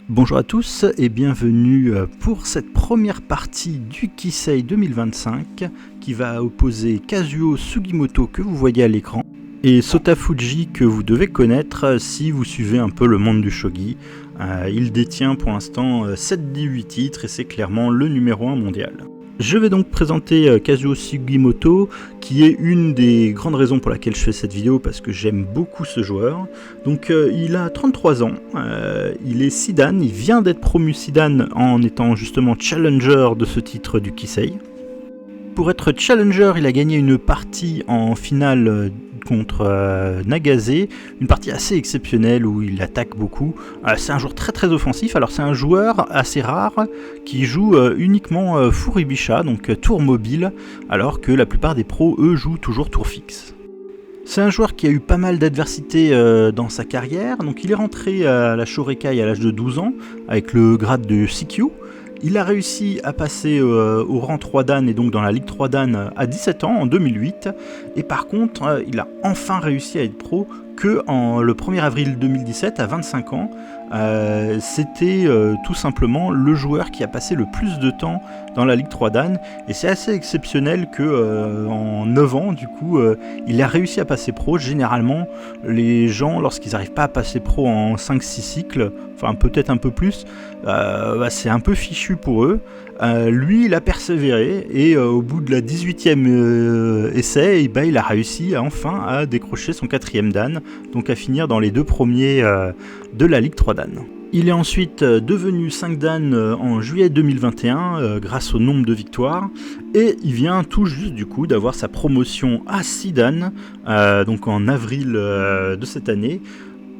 Bonjour à tous et bienvenue pour cette première partie du Kisei 2025 qui va opposer Kazuo Sugimoto que vous voyez à l'écran et Sota Fuji que vous devez connaître si vous suivez un peu le monde du shogi. Il détient pour l'instant 7 des 8 titres et c'est clairement le numéro 1 mondial. Je vais donc présenter Kazuo Sugimoto, qui est une des grandes raisons pour laquelle je fais cette vidéo, parce que j'aime beaucoup ce joueur. Donc il a 33 ans, il est Sidan, il vient d'être promu Sidan en étant justement challenger de ce titre du Kisei. Pour être challenger, il a gagné une partie en finale contre Nagase, une partie assez exceptionnelle où il attaque beaucoup. C'est un joueur très offensif, alors c'est un joueur assez rare qui joue uniquement Furibisha, donc tour mobile, alors que la plupart des pros, eux, jouent toujours tour fixe. C'est un joueur qui a eu pas mal d'adversité dans sa carrière, donc il est rentré à la Shoreikai à l'âge de 12 ans, avec le grade de Sikyu. Il a réussi à passer au rang 3 Dan et donc dans la Ligue 3 Dan à 17 ans, en 2008. Et par contre, il a enfin réussi à être pro que le 1er avril 2017, à 25 ans. C'était tout simplement le joueur qui a passé le plus de temps dans la Ligue 3 Dan. Et c'est assez exceptionnel que en 9 ans, du coup, il a réussi à passer pro. Généralement, les gens, lorsqu'ils n'arrivent pas à passer pro en 5-6 cycles, enfin peut-être un peu plus, c'est un peu fichu pour eux. Lui, il a persévéré et au bout de la 18e essai, il a réussi enfin à décrocher son 4e Dan, donc à finir dans les 2 premiers de la Ligue 3 Dan. Il est ensuite devenu 5 Dan en juillet 2021 grâce au nombre de victoires et il vient tout juste du coup d'avoir sa promotion à 6 Dan, donc en avril de cette année,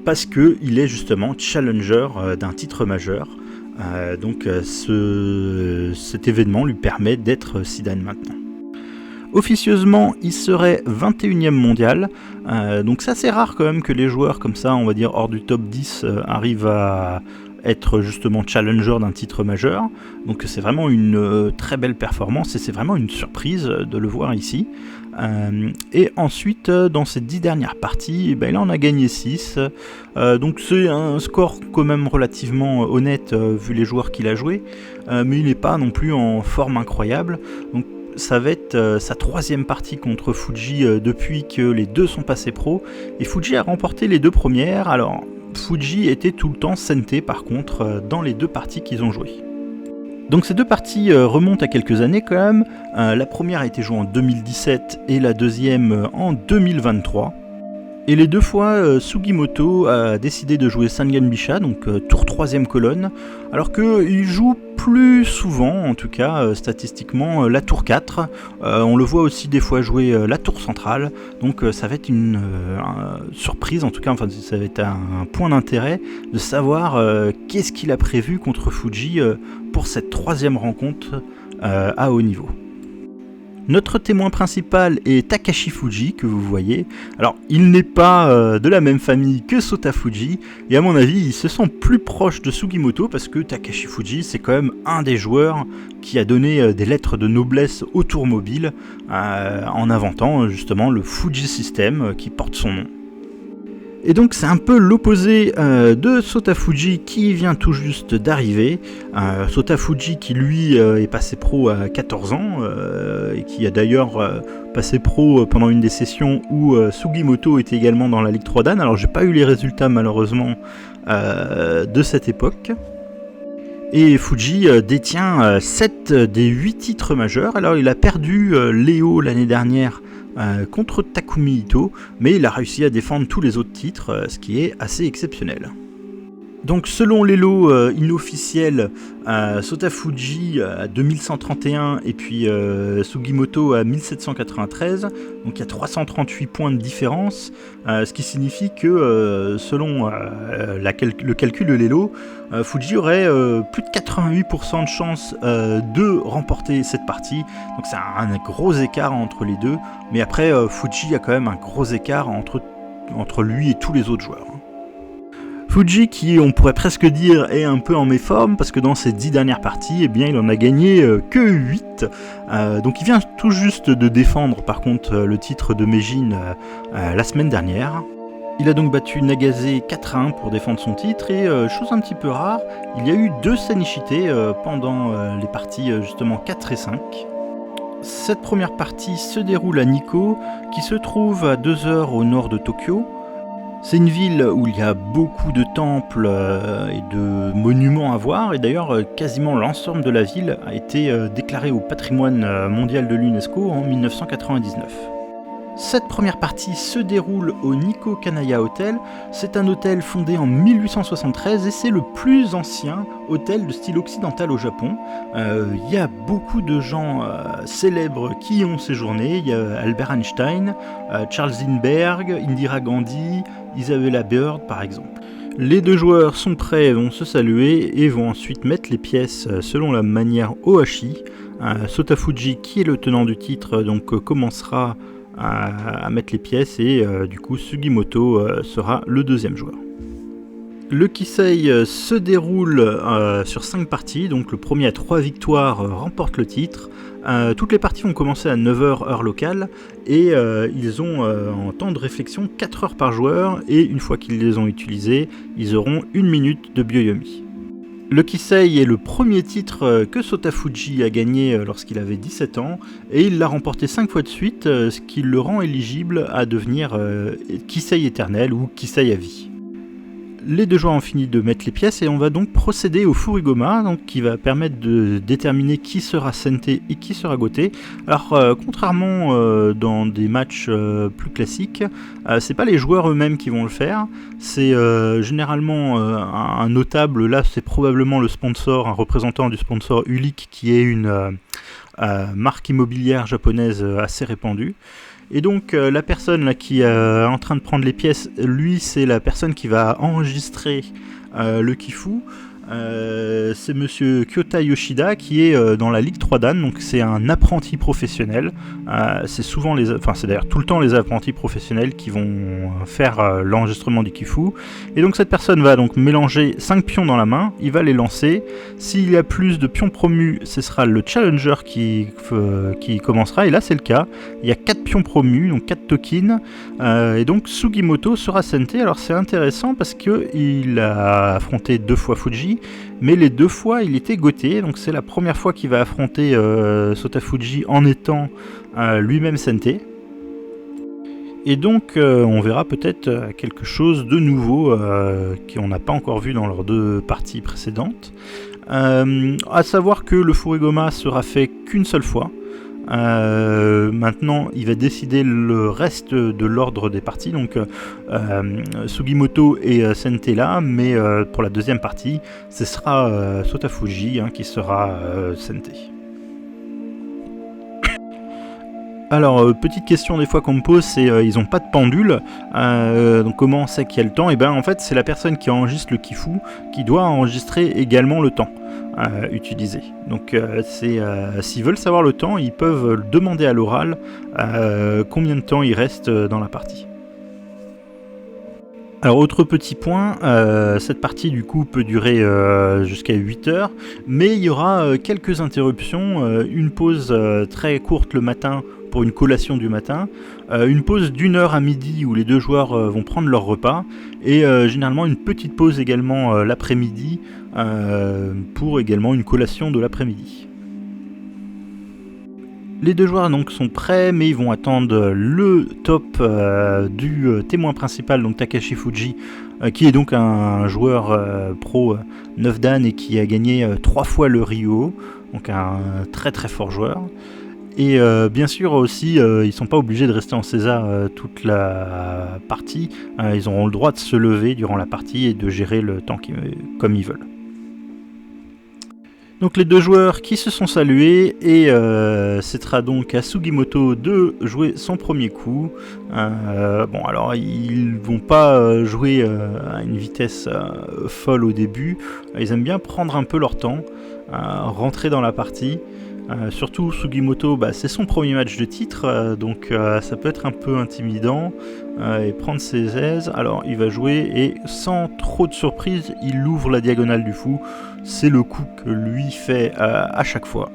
parce qu'il est justement challenger d'un titre majeur. Donc cet événement lui permet d'être Sidan maintenant. Officieusement, il serait 21e mondial, donc c'est assez rare quand même que les joueurs comme ça, on va dire hors du top 10, arrivent à être justement challenger d'un titre majeur. Donc c'est vraiment une très belle performance et c'est vraiment une surprise de le voir ici. Et ensuite, dans ces 10 dernières parties, il en a gagné 6. Donc c'est un score quand même relativement honnête vu les joueurs qu'il a joués, mais il n'est pas non plus en forme incroyable. Donc ça va être sa 3e partie contre Fuji depuis que les deux sont passés pro. Et Fuji a remporté les 2 premières. Alors Fuji était tout le temps senté par contre dans les 2 parties qu'ils ont jouées. Donc ces 2 parties remontent à quelques années quand même. La première a été jouée en 2017 et la deuxième en 2023. Et les 2 fois, Sugimoto a décidé de jouer Sangenbisha, donc tour 3e colonne, alors qu'il joue plus souvent, en tout cas statistiquement, la tour 4. On le voit aussi des fois jouer la tour centrale, donc ça va être une surprise, en tout cas, enfin, ça va être un point d'intérêt de savoir qu'est-ce qu'il a prévu contre Fuji pour cette 3e rencontre à haut niveau. Notre témoin principal est Takashi Fuji, que vous voyez. Alors, il n'est pas de la même famille que Sota Fuji, et à mon avis, ils se sont plus proches de Sugimoto, parce que Takashi Fuji, c'est quand même un des joueurs qui a donné des lettres de noblesse au tour mobile, en inventant justement le Fuji System qui porte son nom. Et donc c'est un peu l'opposé de Sota Fuji qui vient tout juste d'arriver. Sota Fuji qui lui est passé pro à 14 ans et qui a d'ailleurs passé pro pendant une des sessions où Sugimoto était également dans la Ligue 3 Dan. Alors j'ai pas eu les résultats malheureusement de cette époque. Et Fuji détient 7 des 8 titres majeurs. Alors il a perdu Léo l'année dernière contre Takumi Ito, mais il a réussi à défendre tous les autres titres, ce qui est assez exceptionnel. Donc selon les lots inofficiels, Sota Fuji à 2131 et puis Sugimoto à 1793, donc il y a 338 points de différence, ce qui signifie que selon le calcul de les lots, Fuji aurait plus de 88% de chances de remporter cette partie, donc c'est un gros écart entre les deux, mais après Fuji a quand même un gros écart entre lui et tous les autres joueurs. Fuji qui, on pourrait presque dire, est un peu en méforme parce que dans ses 10 dernières parties, eh bien, il en a gagné que 8. Donc il vient tout juste de défendre par contre le titre de Meijin la semaine dernière. Il a donc battu Nagase 4-1 pour défendre son titre et chose un petit peu rare, il y a eu 2 Sanichité pendant les parties justement 4 et 5. Cette première partie se déroule à Nikko, qui se trouve à 2 heures au nord de Tokyo. C'est une ville où il y a beaucoup de temples et de monuments à voir, et d'ailleurs quasiment l'ensemble de la ville a été déclaré au patrimoine mondial de l'UNESCO en 1999. Cette première partie se déroule au Nikko Kanaya Hotel. C'est un hôtel fondé en 1873 et c'est le plus ancien hôtel de style occidental au Japon. Il y a beaucoup de gens célèbres qui y ont séjourné. Il y a Albert Einstein, Charles Lindbergh, Indira Gandhi, Isabella Bird par exemple. Les 2 joueurs sont prêts, vont se saluer et vont ensuite mettre les pièces selon la manière Ohashi. Sotafuji, qui est le tenant du titre, donc commencera à mettre les pièces et du coup Sugimoto sera le 2e joueur. Le Kisei se déroule sur 5 parties, donc le premier à 3 victoires remporte le titre. Toutes les parties vont commencer à 9h heure locale et ils ont en temps de réflexion 4 heures par joueur et une fois qu'ils les ont utilisés, ils auront 1 minute de Byoyomi. Le Kisei est le premier titre que Sotafuji a gagné lorsqu'il avait 17 ans et il l'a remporté 5 fois de suite, ce qui le rend éligible à devenir Kisei éternel ou Kisei à vie. Les 2 joueurs ont fini de mettre les pièces et on va donc procéder au Furigoma, donc qui va permettre de déterminer qui sera Sente et qui sera Gote. Alors contrairement dans des matchs plus classiques, c'est pas les joueurs eux-mêmes qui vont le faire, c'est généralement un notable, là c'est probablement le sponsor, un représentant du sponsor Ulik qui est une marque immobilière japonaise assez répandue. Et donc la personne là, qui est en train de prendre les pièces, lui c'est la personne qui va enregistrer le Kifu. C'est monsieur Kyota Yoshida qui est dans la Ligue 3 Dan, donc c'est un apprenti professionnel. C'est souvent c'est d'ailleurs tout le temps les apprentis professionnels qui vont faire l'enregistrement du Kifu. Et donc cette personne va donc mélanger 5 pions dans la main, il va les lancer. S'il y a plus de pions promus, ce sera le challenger qui commencera, et là c'est le cas. Il y a 4 pions promus, donc 4 tokens, et donc Sugimoto sera Sente. Alors c'est intéressant parce qu'il a affronté 2 fois Fuji, mais les 2 fois il était Gote, donc c'est la première fois qu'il va affronter Sotafuji en étant lui-même Sente. Et donc on verra peut-être quelque chose de nouveau qu'on n'a pas encore vu dans leurs 2 parties précédentes. À savoir que le Furigoma sera fait qu'une seule fois. Maintenant il va décider le reste de l'ordre des parties, donc Sugimoto et Sente là, mais pour la 2e partie ce sera Sotafuji qui sera Sente. Alors, petite question des fois qu'on me pose, c'est ils n'ont pas de pendule, donc comment on sait qu'il y a le temps? Et ben en fait c'est la personne qui enregistre le Kifu qui doit enregistrer également le temps utilisé. Donc s'ils veulent savoir le temps, ils peuvent demander à l'oral combien de temps il reste dans la partie. Alors autre petit point, cette partie du coup peut durer jusqu'à 8 heures, mais il y aura quelques interruptions, une pause très courte le matin pour une collation du matin, une pause d'1 heure à midi où les 2 joueurs vont prendre leur repas, et généralement une petite pause également l'après-midi pour également une collation de l'après-midi. Les 2 joueurs donc sont prêts, mais ils vont attendre le top du témoin principal, donc Takashi Fuji, qui est donc un joueur pro 9 dan et qui a gagné 3 fois le Ryo, donc un très très fort joueur. Et bien sûr aussi, ils sont pas obligés de rester en César toute la partie, ils auront le droit de se lever durant la partie et de gérer le temps comme ils veulent. Donc les 2 joueurs qui se sont salués, et ce sera donc à Sugimoto de jouer son premier coup. Bon alors ils vont pas jouer à une vitesse folle au début, ils aiment bien prendre un peu leur temps, rentrer dans la partie. Surtout Sugimoto, c'est son premier match de titre, donc ça peut être un peu intimidant et prendre ses aises. Alors il va jouer et sans trop de surprise, il ouvre la diagonale du fou. C'est le coup que lui fait à chaque fois.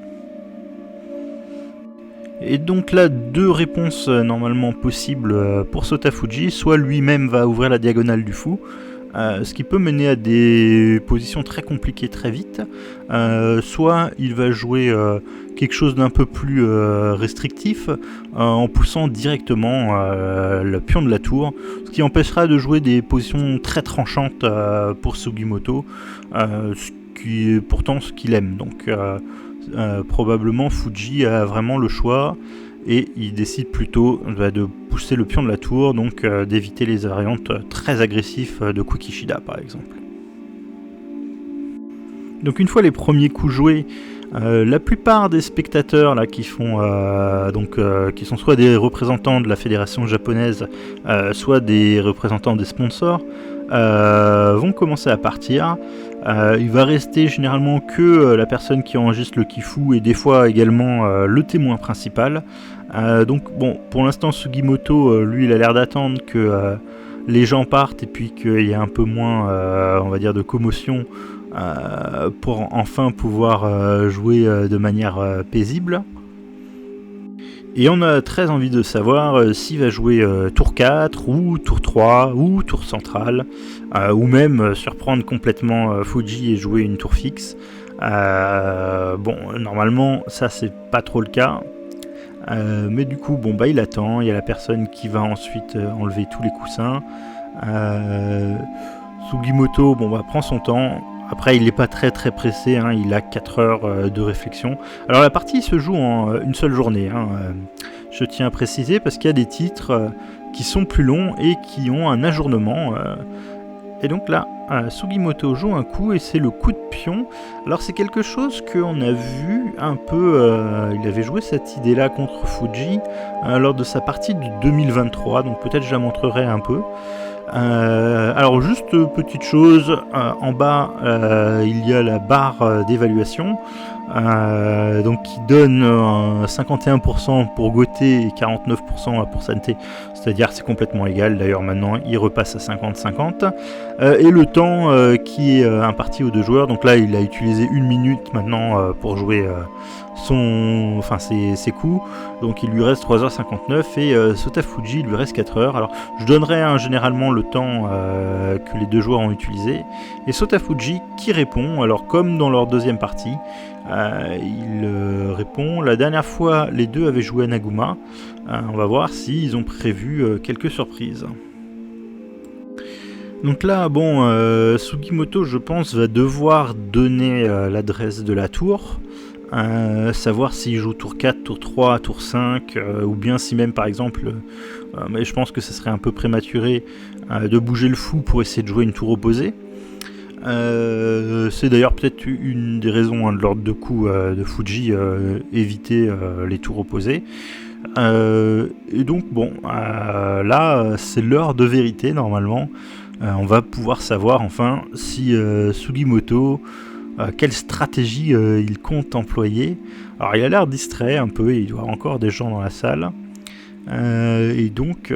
Et donc là, deux réponses normalement possibles pour Sotafuji. Soit lui-même va ouvrir la diagonale du fou, ce qui peut mener à des positions très compliquées très vite. Soit il va jouer quelque chose d'un peu plus restrictif en poussant directement le pion de la tour, ce qui empêchera de jouer des positions très tranchantes pour Sugimoto, ce qui est pourtant ce qu'il aime. Donc probablement Fuji a vraiment le choix et il décide plutôt de pousser le pion de la tour, donc d'éviter les variantes très agressives de Kukishida par exemple. Donc une fois les premiers coups joués, la plupart des spectateurs là, qui sont soit des représentants de la fédération japonaise, soit des représentants des sponsors, vont commencer à partir. Il va rester généralement que la personne qui enregistre le Kifu et des fois également le témoin principal. Donc bon, pour l'instant Sugimoto, lui, il a l'air d'attendre que les gens partent et puis qu'il y ait un peu moins, on va dire, de commotion pour enfin pouvoir jouer de manière paisible. Et on a très envie de savoir s'il va jouer tour 4 ou tour 3 ou tour central, ou même surprendre complètement Fuji et jouer une tour fixe. Bon, normalement ça c'est pas trop le cas, mais du coup bon, bah, il attend, il y a la personne qui va ensuite enlever tous les coussins. Sugimoto bon, bah, prend son temps. Après, il n'est pas très pressé, hein, il a 4 heures de réflexion. Alors la partie se joue en une seule journée, hein, je tiens à préciser, parce qu'il y a des titres qui sont plus longs et qui ont un ajournement. Et donc là, Sugimoto joue un coup et c'est le coup de pion. Alors c'est quelque chose qu'on a vu un peu, il avait joué cette idée-là contre Fuji lors de sa partie de 2023, donc peut-être je la montrerai un peu. Alors juste petite chose, en bas il y a la barre d'évaluation, donc qui donne 51% pour Goté et 49% pour Santé, c'est-à-dire c'est complètement égal, d'ailleurs maintenant il repasse à 50-50, et le temps qui est imparti aux deux joueurs, donc là il a utilisé 1 minute maintenant pour jouer ses coups, donc il lui reste 3h59 et Sotafuji il lui reste 4h. Alors je donnerai généralement le temps que les deux joueurs ont utilisé, et Sotafuji qui répond, alors comme dans leur deuxième partie, il répond. La dernière fois les deux avaient joué à Naguma, on va voir s'ils ont prévu quelques surprises. Donc là, bon, Sugimoto, je pense, va devoir donner l'adresse de la tour, savoir s'il joue tour 4, tour 3, tour 5, ou bien si même par exemple, mais je pense que ce serait un peu prématuré, de bouger le fou pour essayer de jouer une tour opposée. C'est d'ailleurs peut-être une des raisons de l'ordre de coup de Fuji, éviter les tours opposées. Et donc bon, là c'est l'heure de vérité normalement. On va pouvoir savoir enfin si Sugimoto, quelle stratégie il compte employer. Alors il a l'air distrait un peu, il doit y avoir encore des gens dans la salle, et donc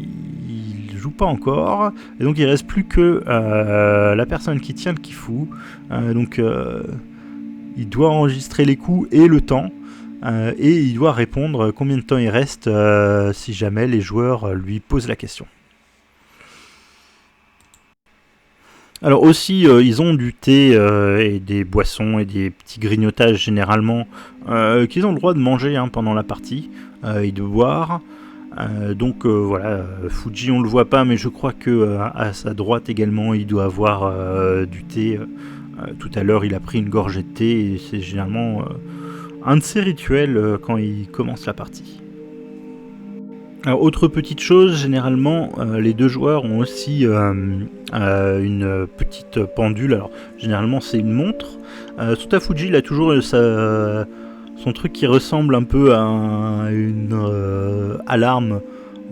il joue pas encore, et donc il reste plus que la personne qui tient le Kifu, donc il doit enregistrer les coups et le temps, et il doit répondre combien de temps il reste si jamais les joueurs lui posent la question. Alors aussi, ils ont du thé et des boissons et des petits grignotages généralement qu'ils ont le droit de manger pendant la partie et de boire. Donc voilà, Fuji on le voit pas, mais je crois que à sa droite également il doit avoir du thé. Tout à l'heure il a pris une gorgée de thé et c'est généralement un de ses rituels quand il commence la partie. Alors, autre petite chose, généralement les deux joueurs ont aussi une petite pendule. Alors généralement c'est une montre. Sotafuji il a toujours son truc qui ressemble un peu à une alarme,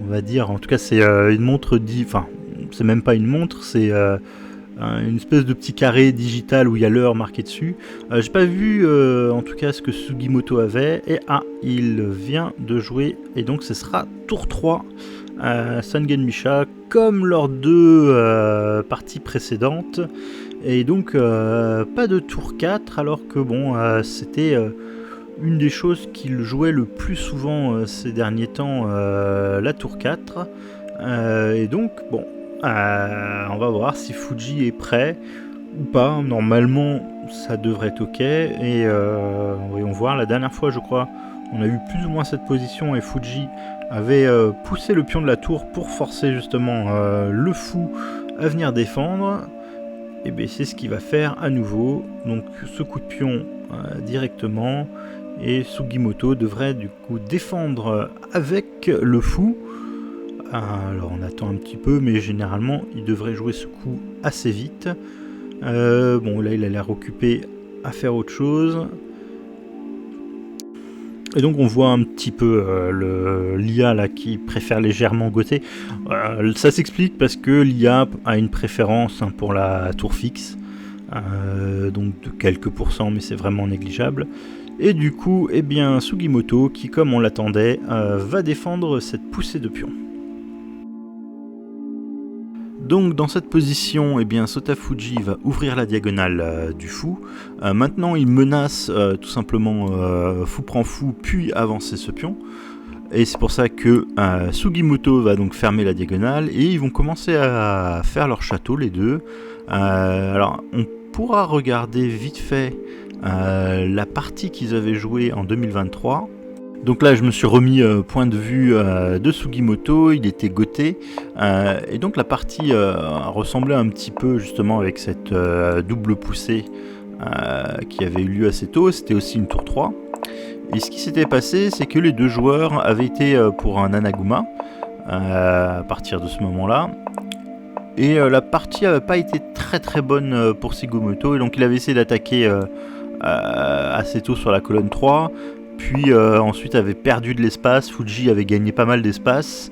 on va dire. En tout cas c'est une montre, enfin c'est même pas une montre, c'est une espèce de petit carré digital où il y a l'heure marquée dessus. J'ai pas vu en tout cas ce que Sugimoto avait, et il vient de jouer, et donc ce sera tour 3 Sangen Misha comme lors de parties précédentes, et donc pas de tour 4, alors que bon c'était une des choses qu'il jouait le plus souvent ces derniers temps, la tour 4. Et donc, bon, on va voir si Fuji est prêt ou pas. Normalement, ça devrait être ok. Et voyons voir, la dernière fois, je crois, on a eu plus ou moins cette position et Fuji avait poussé le pion de la tour pour forcer justement le fou à venir défendre. Et bien c'est ce qu'il va faire à nouveau. Donc ce coup de pion directement. Et Sugimoto devrait du coup défendre avec le fou. Alors on attend un petit peu, mais généralement il devrait jouer ce coup assez vite. Bon là il a l'air occupé à faire autre chose. Et donc on voit un petit peu l'IA là qui préfère légèrement Gauthier. Ça s'explique parce que l'IA a une préférence pour la tour fixe, donc de quelques pourcents, mais c'est vraiment négligeable. Et du coup, eh bien, Sugimoto, qui comme on l'attendait, va défendre cette poussée de pion. Donc dans cette position, eh bien, Sotafuji va ouvrir la diagonale du fou. Maintenant il menace tout simplement fou prend fou, puis avancer ce pion. Et c'est pour ça que Sugimoto va donc fermer la diagonale et ils vont commencer à faire leur château les deux. Alors on pourra regarder vite fait la partie qu'ils avaient jouée en 2023. Donc là je me suis remis point de vue de Sugimoto, il était goté, et donc la partie ressemblait un petit peu justement avec cette double poussée qui avait eu lieu assez tôt, c'était aussi une tour 3. Et ce qui s'était passé, c'est que les deux joueurs avaient été pour un Anaguma à partir de ce moment-là. Et la partie n'avait pas été très très bonne pour Sugimoto, et donc il avait essayé d'attaquer assez tôt sur la colonne 3. Puis ensuite avait perdu de l'espace, Fuji avait gagné pas mal d'espace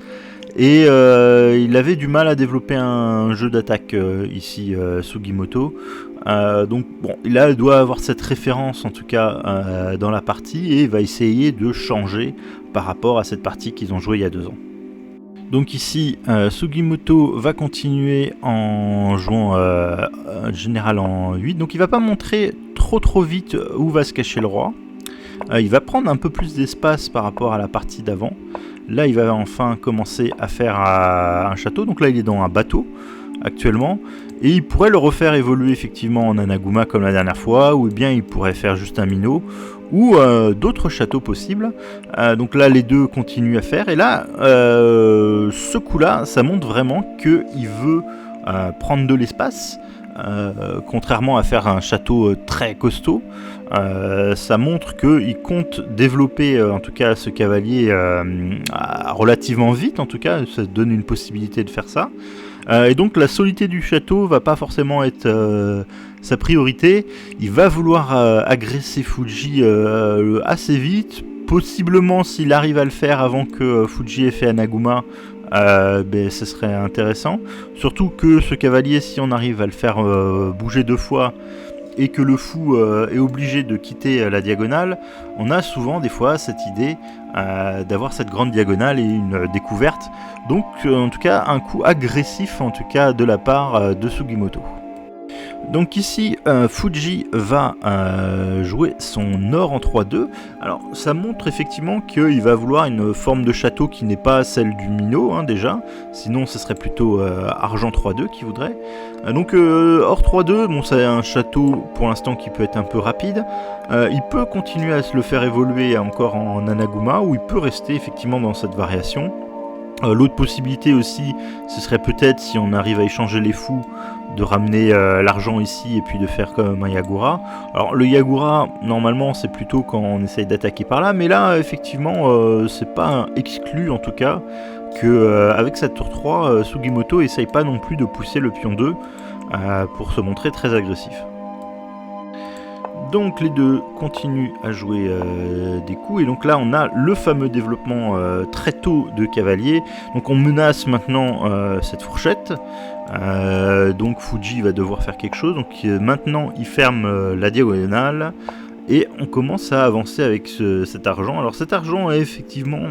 et il avait du mal à développer un jeu d'attaque ici, Sugimoto. Donc bon, là il doit avoir cette référence en tout cas dans la partie et il va essayer de changer par rapport à cette partie qu'ils ont jouée il y a 2 ans. Donc ici, Sugimoto va continuer en jouant général en 8, donc il va pas montrer trop vite où va se cacher le roi. Il va prendre un peu plus d'espace par rapport à la partie d'avant. Là il va enfin commencer à faire un château, donc là il est dans un bateau actuellement, et il pourrait le refaire évoluer effectivement en Anaguma comme la dernière fois, ou bien il pourrait faire juste un minot, ou d'autres châteaux possibles. Donc là les deux continuent à faire, et là ce coup là ça montre vraiment qu'il veut prendre de l'espace. Contrairement à faire un château très costaud, ça montre qu'il compte développer en tout cas ce cavalier relativement vite, en tout cas ça donne une possibilité de faire ça. Et donc la solidité du château va pas forcément être sa priorité. Il va vouloir agresser Fuji assez vite, possiblement s'il arrive à le faire avant que Fuji ait fait Anaguma. Ce serait intéressant, surtout que ce cavalier, si on arrive à le faire bouger 2 fois et que le fou est obligé de quitter la diagonale, on a souvent des fois cette idée d'avoir cette grande diagonale et une découverte, donc en tout cas un coup agressif en tout cas de la part de Sugimoto. Donc ici, Fuji va jouer son or en 3-2. Alors ça montre effectivement qu'il va vouloir une forme de château qui n'est pas celle du minot déjà, sinon ce serait plutôt argent 3-2 qui voudrait. Donc or 3-2, bon c'est un château pour l'instant qui peut être un peu rapide. Il peut continuer à se le faire évoluer encore en Anaguma, ou il peut rester effectivement dans cette variation. L'autre possibilité aussi, ce serait peut-être, si on arrive à échanger les fous, de ramener l'argent ici et puis de faire comme un Yagura. Alors le Yagura, normalement, c'est plutôt quand on essaye d'attaquer par là, mais là, effectivement, c'est pas exclu en tout cas que avec cette tour 3, Sugimoto essaye pas non plus de pousser le pion 2 pour se montrer très agressif. Donc les deux continuent à jouer des coups, et donc là on a le fameux développement très tôt de cavalier. Donc on menace maintenant cette fourchette, donc Fuji va devoir faire quelque chose. Donc maintenant il ferme la diagonale et on commence à avancer avec cet argent. Alors cet argent est effectivement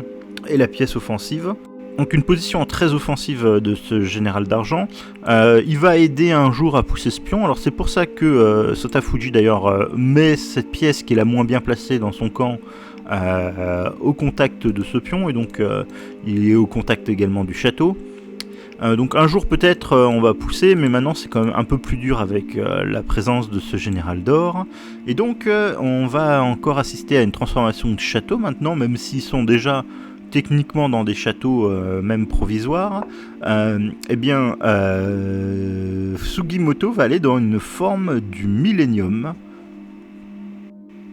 la pièce offensive. Donc une position très offensive de ce général d'argent. Il va aider un jour à pousser ce pion. Alors c'est pour ça que Sotafuji d'ailleurs met cette pièce qui est la moins bien placée dans son camp au contact de ce pion. Et donc il est au contact également du château. Donc un jour peut-être on va pousser, mais maintenant c'est quand même un peu plus dur avec la présence de ce général d'or. Et donc on va encore assister à une transformation de château maintenant, même s'ils sont déjà techniquement dans des châteaux même provisoires. Sugimoto va aller dans une forme du Millennium.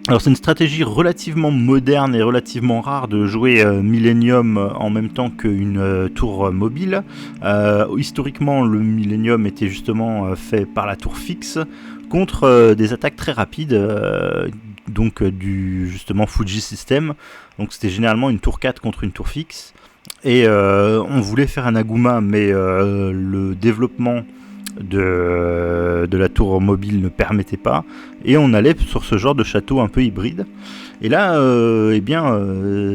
Alors c'est une stratégie relativement moderne et relativement rare de jouer Millennium en même temps qu'une tour mobile. Historiquement, le Millennium était justement fait par la tour fixe contre des attaques très rapides, donc du justement Fuji System. Donc c'était généralement une tour 4 contre une tour fixe. Et on voulait faire un Aguma, mais le développement de la tour mobile ne permettait pas, et on allait sur ce genre de château un peu hybride. Et là,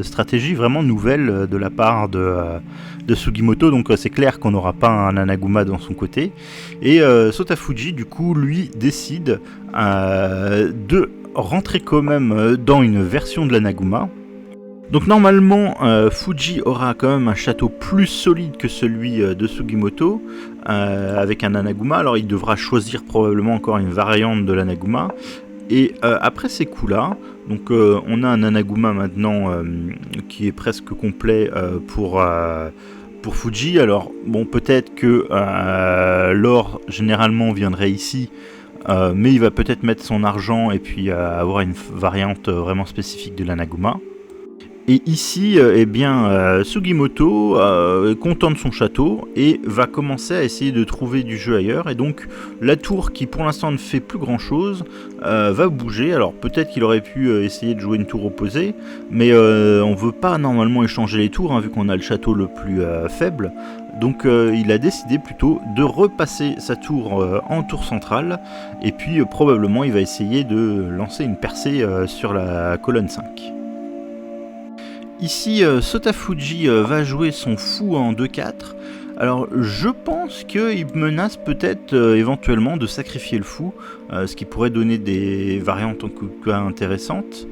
stratégie vraiment nouvelle de la part de Sugimoto, donc c'est clair qu'on n'aura pas un Anaguma dans son côté. Et Sotafuji, du coup, lui décide de rentrer quand même dans une version de l'Anaguma. Donc normalement, Fuji aura quand même un château plus solide que celui de Sugimoto, avec un Anaguma. Alors il devra choisir probablement encore une variante de l'Anaguma. Et après ces coups-là, donc on a un Anaguma maintenant qui est presque complet pour Fuji. Alors bon, peut-être que l'or généralement viendrait ici, mais il va peut-être mettre son argent et puis avoir une variante vraiment spécifique de l'Anaguma. Et ici, Sugimoto est content de son château et va commencer à essayer de trouver du jeu ailleurs. Et donc, la tour qui pour l'instant ne fait plus grand chose va bouger. Alors peut-être qu'il aurait pu essayer de jouer une tour opposée, mais on ne veut pas normalement échanger les tours, vu qu'on a le château le plus faible. Donc il a décidé plutôt de repasser sa tour en tour centrale. Et puis probablement il va essayer de lancer une percée sur la colonne 5. Ici, Sotafuji va jouer son fou en 2-4. Alors, je pense qu'il menace peut-être éventuellement de sacrifier le fou, ce qui pourrait donner des variantes en tout cas intéressantes.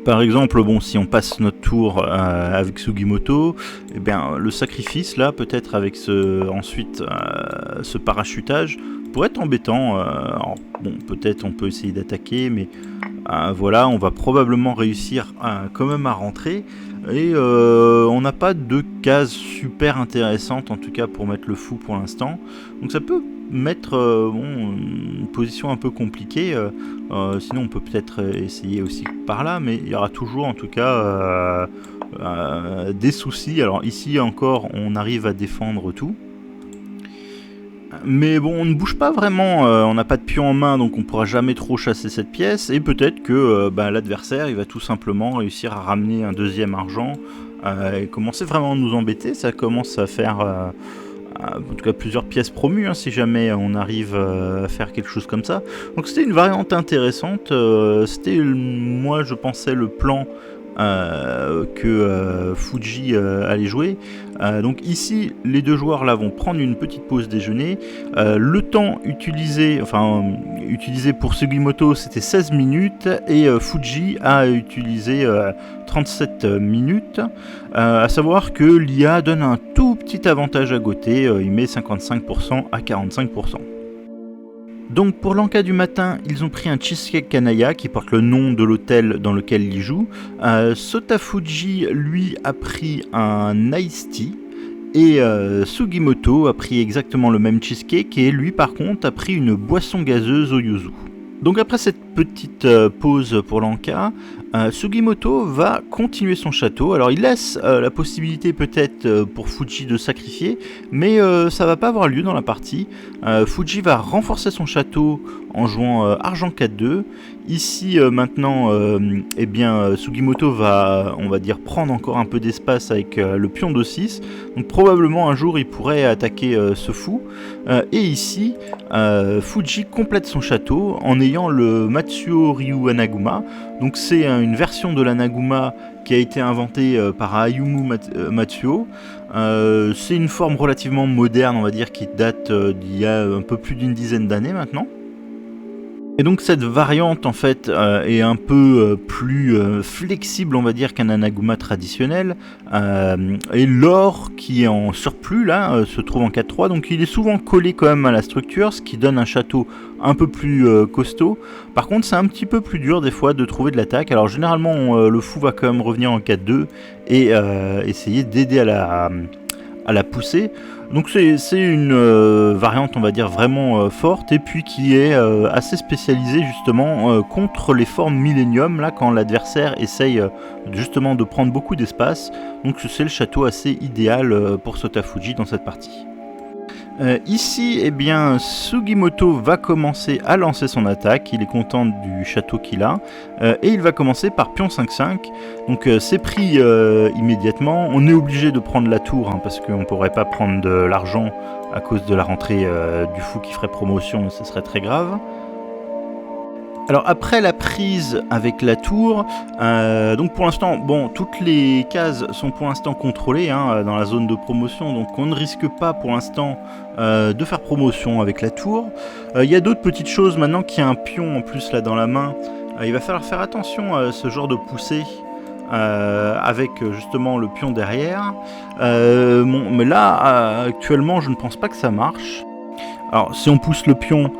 Par exemple, bon, si on passe notre tour avec Sugimoto, eh bien, le sacrifice là, peut-être avec ce parachutage, pourrait être embêtant. Alors, bon, peut-être on peut essayer d'attaquer, mais voilà, on va probablement réussir quand même à rentrer. Et on n'a pas de cases super intéressantes, en tout cas pour mettre le fou pour l'instant. Donc ça peut mettre une position un peu compliquée. Sinon on peut peut-être essayer aussi par là, mais il y aura toujours en tout cas des soucis. Alors ici encore on arrive à défendre tout. Mais bon, on ne bouge pas vraiment, on n'a pas de pion en main, donc on pourra jamais trop chasser cette pièce, et peut-être que l'adversaire il va tout simplement réussir à ramener un deuxième argent et commencer vraiment à nous embêter. Ça commence à faire en tout cas plusieurs pièces promues, si jamais on arrive à faire quelque chose comme ça. Donc c'était une variante intéressante, c'était moi je pensais le plan que Fuji allait jouer. Donc ici les deux joueurs là vont prendre une petite pause déjeuner. Le temps utilisé pour Sugimoto c'était 16 minutes et Fuji a utilisé 37 minutes. À savoir que l'IA donne un tout petit avantage à côté, il met 55% à 45%. Donc pour l'encas du matin, ils ont pris un cheesecake Kanaya qui porte le nom de l'hôtel dans lequel ils jouent. Sotafuji, lui, a pris un iced tea. Et Sugimoto a pris exactement le même cheesecake et lui par contre a pris une boisson gazeuse au yuzu. Donc après cette petite pause pour l'encas, Sugimoto va continuer son château. Alors il laisse la possibilité peut-être pour Fuji de sacrifier, mais ça va pas avoir lieu dans la partie. Fuji va renforcer son château en jouant argent 4-2. Ici maintenant, Sugimoto va, on va dire, prendre encore un peu d'espace avec le pion de 6. Donc probablement un jour il pourrait attaquer ce fou. Et ici, Fuji complète son château en ayant ayant le Matsuo Ryu Anaguma. Donc c'est une version de l'Anaguma qui a été inventée par Ayumu Matsuo. C'est une forme relativement moderne, on va dire, qui date d'il y a un peu plus d'une dizaine d'années maintenant. Et donc cette variante en fait est un peu plus flexible, on va dire, qu'un Anaguma traditionnel. Et l'or qui est en surplus là se trouve en 4-3, donc il est souvent collé quand même à la structure, ce qui donne un château un peu plus costaud. Par contre c'est un petit peu plus dur des fois de trouver de l'attaque. Alors généralement le fou va quand même revenir en 4-2 et essayer d'aider à la poussée. Donc c'est une variante, on va dire, vraiment forte, et puis qui est assez spécialisée justement contre les formes Millennium, là, quand l'adversaire essaye justement de prendre beaucoup d'espace. Donc c'est le château assez idéal pour Sotafuji dans cette partie. Ici, eh bien, Sugimoto va commencer à lancer son attaque. Il est content du château qu'il a. Et il va commencer par pion 5-5. Donc c'est pris immédiatement. On est obligé de prendre la tour, parce qu'on ne pourrait pas prendre de l'argent à cause de la rentrée du fou qui ferait promotion. Ce serait très grave. Alors après la prise avec la tour, donc pour l'instant, bon, toutes les cases sont pour l'instant contrôlées dans la zone de promotion, donc on ne risque pas pour l'instant de faire promotion avec la tour. Il y a d'autres petites choses maintenant qu'il y a un pion en plus là dans la main. Il va falloir faire attention à ce genre de poussée avec justement le pion derrière. Bon, mais là, actuellement, je ne pense pas que ça marche. Alors si on pousse le pion,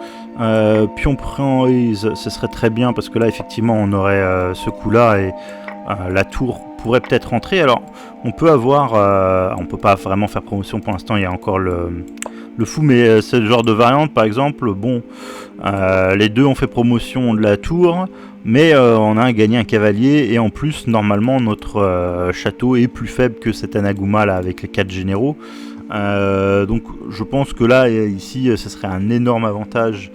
pion prise, ce serait très bien parce que là effectivement on aurait ce coup là et la tour pourrait peut-être rentrer. Alors on peut avoir, on peut pas vraiment faire promotion pour l'instant, il y a encore le fou, mais c'est le genre de variante par exemple, bon, les deux ont fait promotion de la tour, mais on a gagné un cavalier et en plus normalement notre château est plus faible que cet Anaguma là avec les 4 généraux. Donc je pense que là ici ce serait un énorme avantage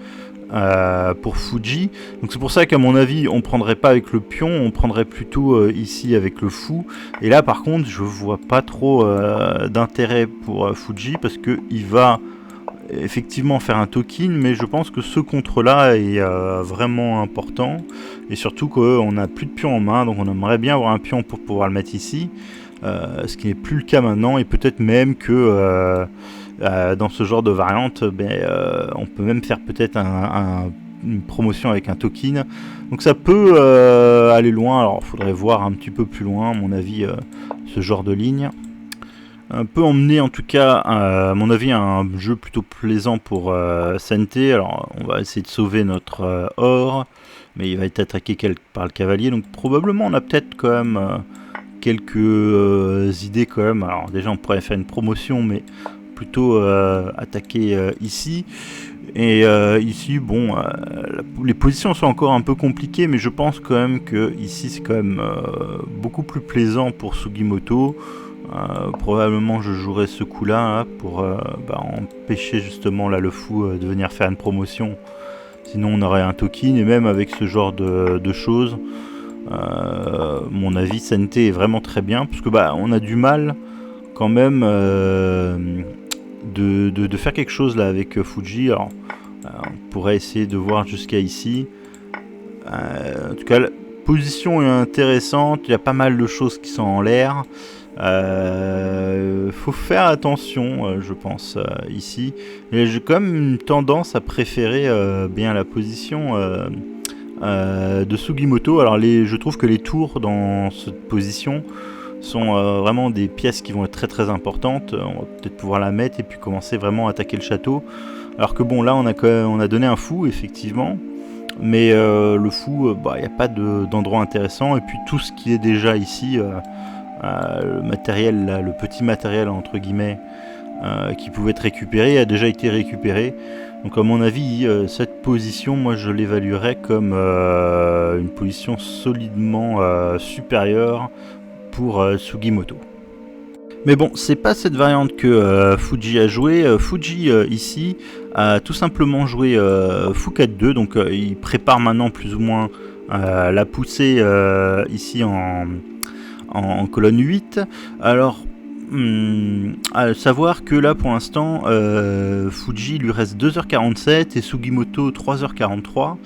pour Fuji. Donc c'est pour ça qu'à mon avis on prendrait pas avec le pion, on prendrait plutôt ici avec le fou. Et là par contre je vois pas trop d'intérêt pour Fuji parce que il va effectivement faire un token, mais je pense que ce contre là est vraiment important et surtout qu'on n'a plus de pion en main, donc on aimerait bien avoir un pion pour pouvoir le mettre ici. Ce qui n'est plus le cas maintenant, et peut-être même que dans ce genre de variante, on peut même faire peut-être une promotion avec un token. Donc ça peut aller loin, alors il faudrait voir un petit peu plus loin, à mon avis, ce genre de ligne. Peut emmener en tout cas, à mon avis, un jeu plutôt plaisant pour Sente. Alors on va essayer de sauver notre or, mais il va être attaqué par le cavalier, donc probablement on a peut-être quand même... quelques idées quand même. Alors déjà on pourrait faire une promotion, mais plutôt attaquer ici. Et ici, bon, les positions sont encore un peu compliquées, mais je pense quand même que ici c'est quand même beaucoup plus plaisant pour Sugimoto. Probablement je jouerai ce coup là pour empêcher justement là le fou de venir faire une promotion. Sinon on aurait un token, et même avec ce genre de choses, mon avis Sente est vraiment très bien, parce que on a du mal quand même de faire quelque chose là avec Fuji. Alors on pourrait essayer de voir jusqu'à ici. En tout cas la position est intéressante, il y a pas mal de choses qui sont en l'air. Faut faire attention, je pense, ici. Et j'ai quand même une tendance à préférer bien la position de Sugimoto. Alors je trouve que les tours dans cette position sont vraiment des pièces qui vont être très très importantes. On va peut-être pouvoir la mettre et puis commencer vraiment à attaquer le château. Alors que bon, là on a donné un fou effectivement, mais le fou, il n'y a pas d'endroit intéressant, et puis tout ce qui est déjà ici, le matériel là, le petit matériel entre guillemets qui pouvait être récupéré a déjà été récupéré. Donc à mon avis, cette position, moi je l'évaluerais comme une position solidement supérieure pour Sugimoto. Mais bon, c'est pas cette variante que Fuji a joué. Fuji ici a tout simplement joué Fou 4-2, donc il prépare maintenant plus ou moins la poussée ici en colonne 8. Alors à savoir que là pour l'instant Fuji lui reste 2h47 et Sugimoto 3h43.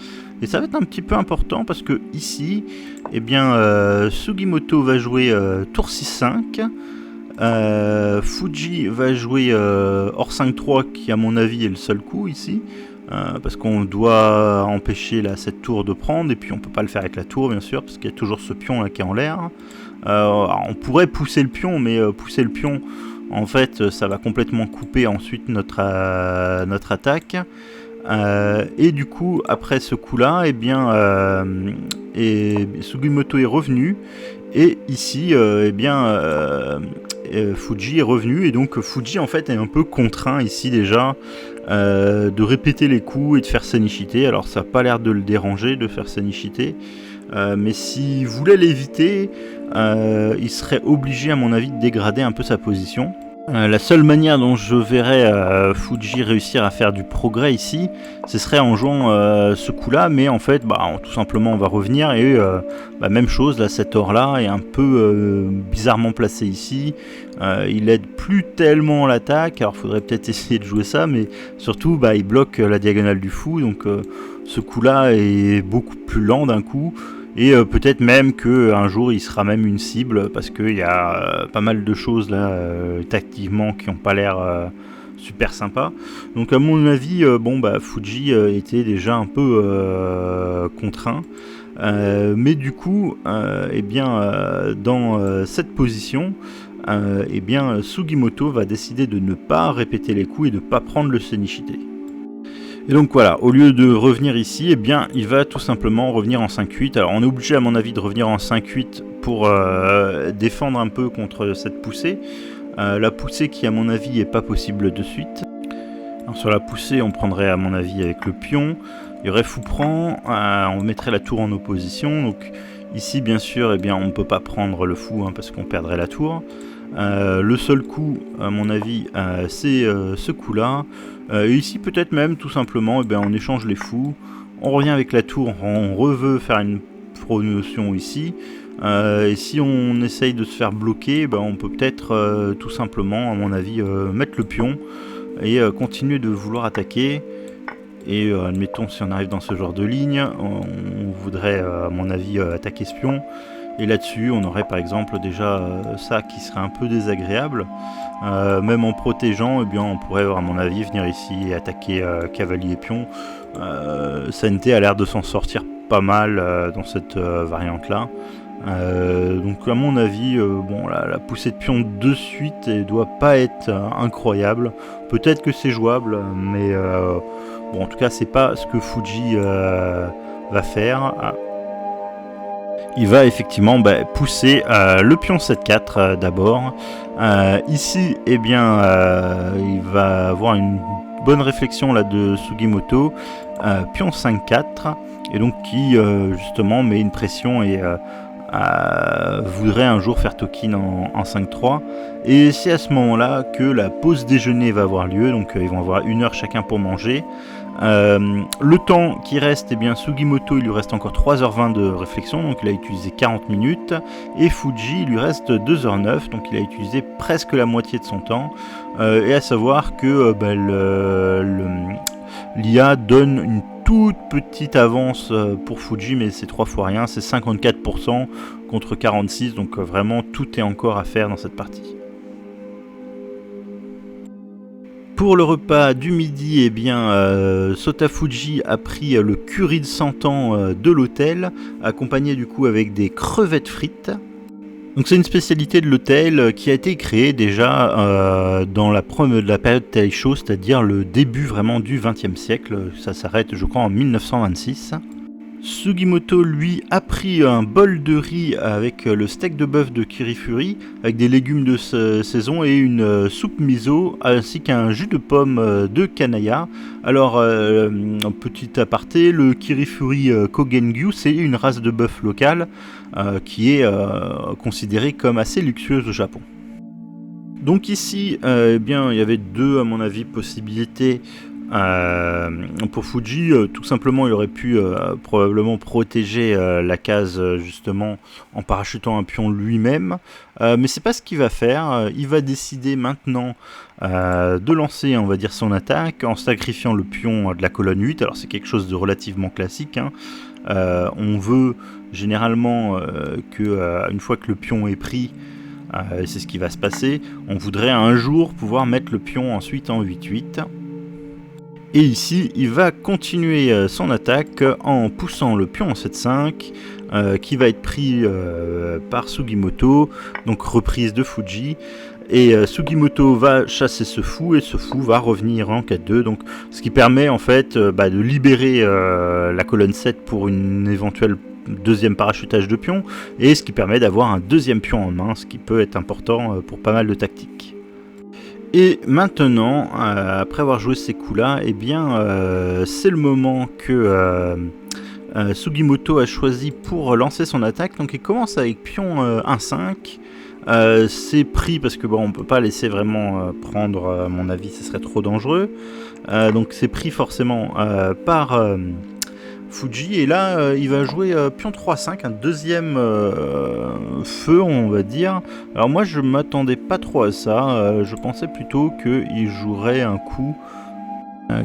Et ça va être un petit peu important parce que ici, eh bien, Sugimoto va jouer tour 6-5. Fuji va jouer hors 5-3 qui à mon avis est le seul coup ici. Parce qu'on doit empêcher là, cette tour de prendre et puis on peut pas le faire avec la tour bien sûr parce qu'il y a toujours ce pion là qui est en l'air. On pourrait pousser le pion mais pousser le pion en fait ça va complètement couper ensuite notre attaque. Et du coup après ce coup là eh bien Sugimoto est revenu et ici Fuji est revenu et donc Fuji en fait est un peu contraint ici déjà de répéter les coups et de faire Senichite. Alors ça n'a pas l'air de le déranger de faire Senichite, mais s'il voulait l'éviter, il serait obligé à mon avis de dégrader un peu sa position. La seule manière dont je verrais Fuji réussir à faire du progrès ici, ce serait en jouant ce coup-là, mais en fait, tout simplement on va revenir et même chose, là, cet or-là est un peu bizarrement placé ici. Il aide plus tellement l'attaque, alors il faudrait peut-être essayer de jouer ça, mais surtout il bloque la diagonale du fou, donc ce coup-là est beaucoup plus lent d'un coup. Et peut-être même qu'un jour il sera même une cible parce qu'il y a pas mal de choses là tactiquement qui n'ont pas l'air super sympa. Donc à mon avis Fuji était déjà un peu contraint. Mais du coup dans cette position Sugimoto va décider de ne pas répéter les coups et de ne pas prendre le Senichite. Et donc voilà, au lieu de revenir ici, il va tout simplement revenir en 5-8. Alors on est obligé à mon avis de revenir en 5-8 pour défendre un peu contre cette poussée. La poussée qui à mon avis est pas possible de suite. Alors, sur la poussée on prendrait à mon avis avec le pion. Il y aurait fou prend, on mettrait la tour en opposition. Donc ici bien sûr on ne peut pas prendre le fou parce qu'on perdrait la tour. Le seul coup à mon avis c'est ce coup là. Et ici peut-être même tout simplement on échange les fous, on revient avec la tour, on reveut faire une promotion ici, et si on essaye de se faire bloquer, on peut peut-être tout simplement à mon avis mettre le pion et continuer de vouloir attaquer. Et admettons si on arrive dans ce genre de ligne, on voudrait à mon avis attaquer ce pion. Et là-dessus, on aurait par exemple déjà ça qui serait un peu désagréable. Même en protégeant, on pourrait à mon avis venir ici et attaquer cavalier et pion. Sente a l'air de s'en sortir pas mal dans cette variante-là. Donc à mon avis, la poussée de pion de suite elle doit pas être incroyable. Peut-être que c'est jouable, mais en tout cas c'est pas ce que Fuji va faire. Il va effectivement pousser le pion 7-4 d'abord. Ici, il va avoir une bonne réflexion là de Sugimoto. Pion 5-4, et donc qui justement met une pression et voudrait un jour faire Tokin en 5-3. Et c'est à ce moment-là que la pause déjeuner va avoir lieu. Donc ils vont avoir 1 heure chacun pour manger. Le temps qui reste, Sugimoto il lui reste encore 3h20 de réflexion, donc il a utilisé 40 minutes, et Fuji il lui reste 2h09, donc il a utilisé presque la moitié de son temps, et à savoir que l'IA donne une toute petite avance pour Fuji, mais c'est 3 fois rien, c'est 54% contre 46%, donc vraiment tout est encore à faire dans cette partie. Pour le repas du midi, Sota Fuji a pris le curry de 100 ans de l'hôtel, accompagné du coup avec des crevettes frites. Donc c'est une spécialité de l'hôtel qui a été créée déjà dans la période Taisho, c'est-à-dire le début vraiment du XXe siècle. Ça s'arrête je crois en 1926. Sugimoto lui a pris un bol de riz avec le steak de bœuf de Kirifuri avec des légumes de saison et une soupe miso ainsi qu'un jus de pomme de Kanaya. Alors un petit aparté, le Kirifuri Kogengyu c'est une race de bœuf locale qui est considérée comme assez luxueuse au Japon. Donc ici il y avait deux à mon avis possibilités Pour Fuji, tout simplement, il aurait pu probablement protéger la case justement en parachutant un pion lui-même, mais c'est pas ce qu'il va faire. Il va décider maintenant de lancer, on va dire, son attaque en sacrifiant le pion de la colonne 8. Alors c'est quelque chose de relativement classique, hein. On veut généralement que une fois que le pion est pris, c'est ce qui va se passer, on voudrait un jour pouvoir mettre le pion ensuite en 8-8. Et ici, il va continuer son attaque en poussant le pion en 7-5, qui va être pris par Sugimoto, donc reprise de Fuji. Et Sugimoto va chasser ce fou, et ce fou va revenir en 4-2, donc ce qui permet en fait de libérer la colonne 7 pour une éventuelle deuxième parachutage de pion, et ce qui permet d'avoir un deuxième pion en main, ce qui peut être important pour pas mal de tactiques. Et maintenant, après avoir joué ces coups-là, eh bien, c'est le moment que Sugimoto a choisi pour lancer son attaque. Donc il commence avec pion 1-5. C'est pris parce que bon, on peut pas laisser vraiment prendre, à mon avis, ce serait trop dangereux. Donc c'est pris forcément par Fuji, et là il va jouer pion 3-5, un deuxième feu, on va dire. Alors moi je m'attendais pas trop à ça, je pensais plutôt qu'il jouerait un coup